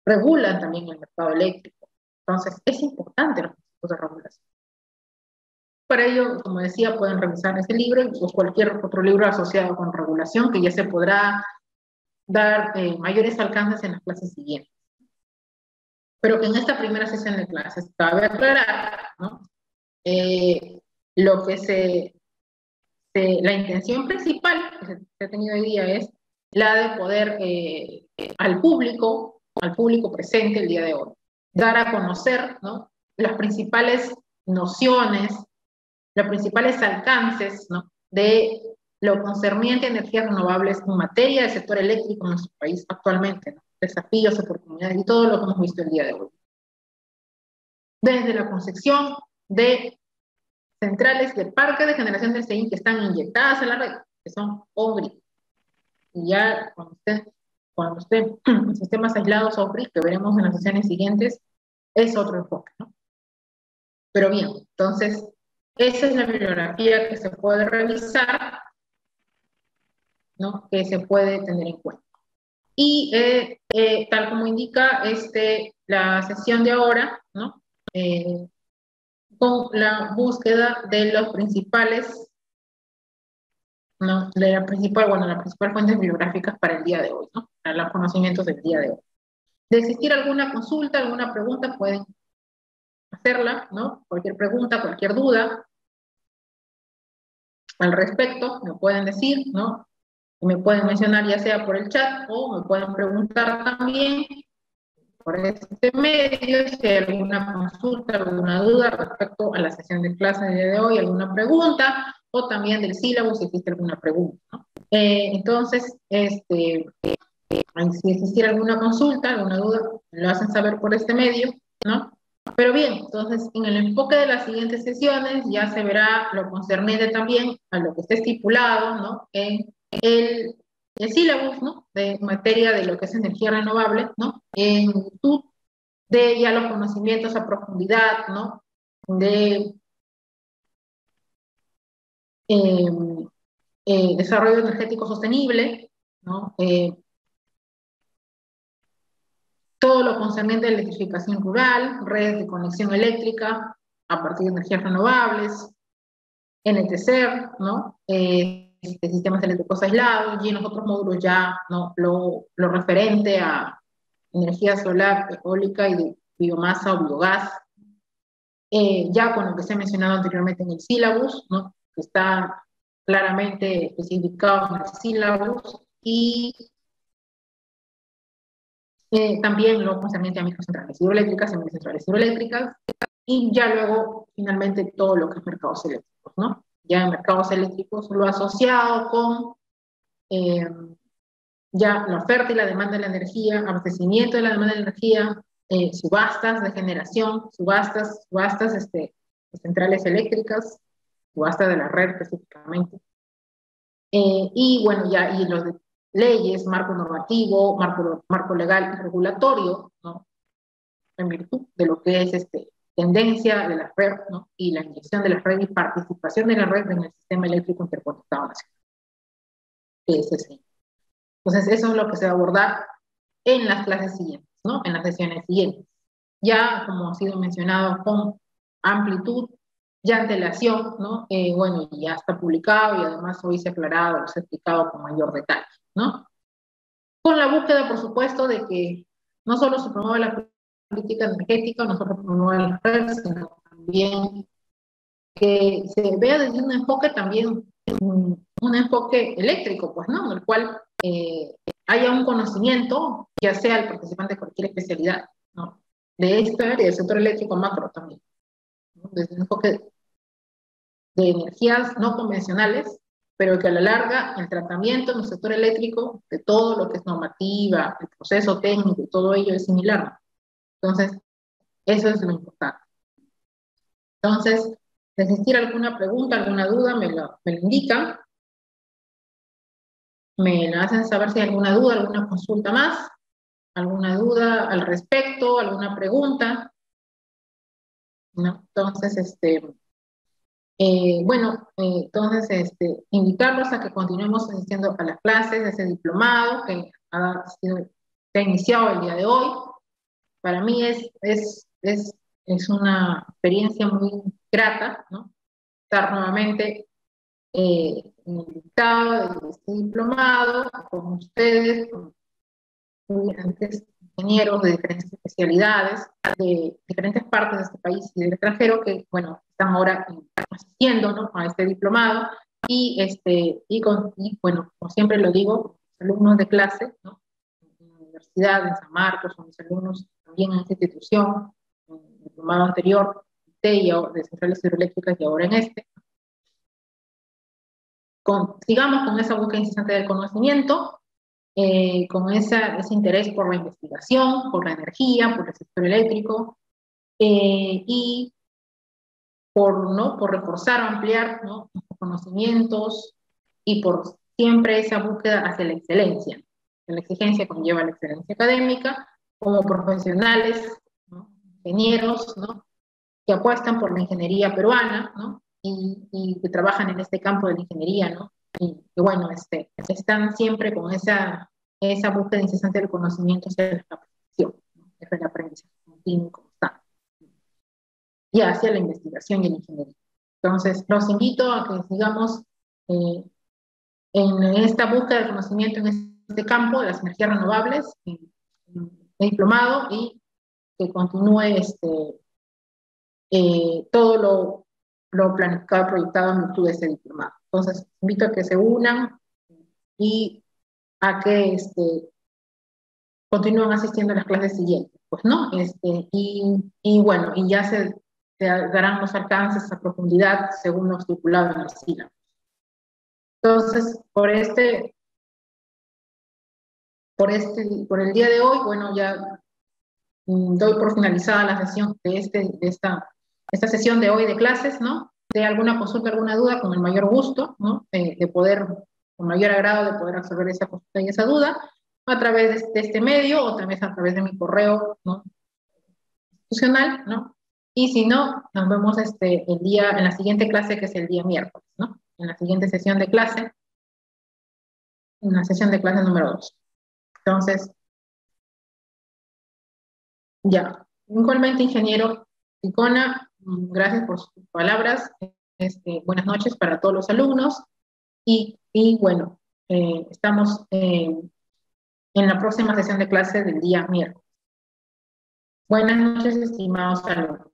Regulan también el mercado eléctrico. Entonces, es importante los procesos de regulación. Para ello, como decía, pueden revisar ese libro o cualquier otro libro asociado con regulación que ya se podrá dar mayores alcances en las clases siguientes. Pero que en esta primera sesión de clases cabe aclarar, ¿no?, lo que la intención principal que se ha tenido hoy día es la de poder al público presente el día de hoy, dar a conocer, ¿no?, las principales nociones, los principales alcances, ¿no?, de lo concerniente a energías renovables en materia del sector eléctrico en nuestro país actualmente, ¿no?, desafíos, oportunidades y todo lo que hemos visto el día de hoy. Desde la concepción de centrales de parques de generación de CEIN que están inyectadas en la red, que son OBRI. Y ya cuando estén en sistemas aislados OBRI, que veremos en las sesiones siguientes, es otro enfoque, ¿no? Pero bien, entonces, esa es la bibliografía que se puede revisar, ¿no?, que se puede tener en cuenta. Y tal como indica la sesión de ahora, ¿no?, con la búsqueda de los principales, ¿no?, las principales fuentes bibliográficas para el día de hoy, ¿no?, para los conocimientos del día de hoy. De existir alguna consulta, alguna pregunta, pueden hacerla, ¿no? Cualquier pregunta, cualquier duda al respecto, me pueden decir, ¿no? Me pueden mencionar ya sea por el chat o me pueden preguntar también por este medio si hay alguna consulta, alguna duda respecto a la sesión de clase del día de hoy, alguna pregunta, o también del sílabo si existe alguna pregunta, ¿no? Entonces, si existiera alguna consulta, alguna duda, lo hacen saber por este medio, ¿no? Pero bien, entonces en el enfoque de las siguientes sesiones ya se verá lo concerniente también a lo que está estipulado, ¿no?, en el sílabus, ¿no?, de materia de lo que es energía renovable, ¿no?, en virtud de ya los conocimientos a profundidad, ¿no?, de desarrollo energético sostenible, ¿no?, todo lo concerniente a electrificación rural, redes de conexión eléctrica a partir de energías renovables, NTCER, ¿no?, sistemas eléctricos aislados, y en los otros módulos ya, ¿no?, lo referente a energía solar, eólica y de biomasa o biogás, ya con lo que se ha mencionado anteriormente en el sílabus, ¿no?, que está claramente especificado en el sílabus, y también lo concerniente a microcentrales hidroeléctricas, semicentrales hidroeléctricas, y ya luego, finalmente, todo lo que es mercados eléctricos, ¿no? Ya en mercados eléctricos lo asociado con ya la oferta y la demanda de la energía, abastecimiento de la demanda de la energía, subastas de generación, subastas de centrales eléctricas, subasta de la red específicamente. Y bueno, ya, y los de leyes, marco normativo, marco legal y regulatorio, ¿no?, en virtud de lo que es tendencia de la red, ¿no?, y la inyección de la red y participación de la red en el sistema eléctrico interconectado nacional. Entonces, eso es lo que se va a abordar en las clases siguientes, ¿no?, en las sesiones siguientes. Ya, como ha sido mencionado, con amplitud, ya antelación, ¿no? Bueno, ya está publicado y además hoy se ha aclarado, se ha explicado con mayor detalle, ¿no? Con la búsqueda, por supuesto, de que no solo se promueva la política energética, no solo promueva la red, sino también que se vea desde un enfoque también, un enfoque eléctrico, pues, ¿no?, en el cual haya un conocimiento, ya sea el participante de cualquier especialidad, ¿no?, de esta área del sector eléctrico macro también, ¿no?, desde un enfoque de energías no convencionales, pero que a la larga el tratamiento en el sector eléctrico de todo lo que es normativa, el proceso técnico y todo ello es similar. Entonces, eso es lo importante. Entonces, si existir alguna pregunta, alguna duda, me lo indican. Me lo hacen saber si hay alguna duda, alguna consulta más, alguna duda al respecto, alguna pregunta, ¿no? Entonces, invitarlos a que continuemos asistiendo a las clases de ese diplomado que se ha iniciado el día de hoy. Para mí es una experiencia muy grata, ¿no? Estar nuevamente invitado de este diplomado con ustedes, con estudiantes, ingenieros de diferentes especialidades, de diferentes partes de este país y del extranjero que, bueno, están ahora asistiendo, ¿no?, a este diplomado y bueno, como siempre lo digo, alumnos de clase, ¿no?, en la universidad, en San Marcos, son mis alumnos también en esta institución, en el diplomado anterior, de centrales hidroeléctricas y ahora en este. Sigamos con esa búsqueda incesante del conocimiento, con ese interés por la investigación, por la energía, por el sector eléctrico, y por reforzar o ampliar, ¿no?, nuestros conocimientos y por siempre esa búsqueda hacia la excelencia. La exigencia conlleva la excelencia académica, como profesionales, ¿no?, ingenieros, ¿no?, que apuestan por la ingeniería peruana, ¿no?, y que trabajan en este campo de la ingeniería, ¿no? Y bueno, están siempre con esa búsqueda incesante del conocimiento hacia la capacitación, ¿no?, hacia el aprendizaje continuo y constante, y hacia la investigación y la ingeniería. Entonces, los invito a que sigamos en esta búsqueda del conocimiento en este campo de las energías renovables, en el diplomado, y que continúe todo lo planificado, proyectado en virtud de este diplomado. Entonces, invito a que se unan y a que continúen asistiendo a las clases siguientes, pues, ¿no? Y bueno, y ya se darán los alcances a profundidad según lo estipulado en el SILA. Entonces, por el día de hoy, bueno, ya doy por finalizada la sesión de esta sesión de hoy de clases, ¿no? De alguna consulta, alguna duda, con el mayor gusto, ¿no? De poder, con mayor agrado, de poder resolver esa consulta y esa duda a través de este medio o también a través de mi correo, ¿no?, institucional, ¿no? Y si no, nos vemos en la siguiente clase, que es el día miércoles, ¿no? En la siguiente sesión de clase, en la sesión de clase número 2. Entonces, ya. Igualmente, ingeniero Ticona, gracias por sus palabras. Buenas noches para todos los alumnos. Y bueno, estamos en la próxima sesión de clase del día miércoles. Buenas noches, estimados alumnos.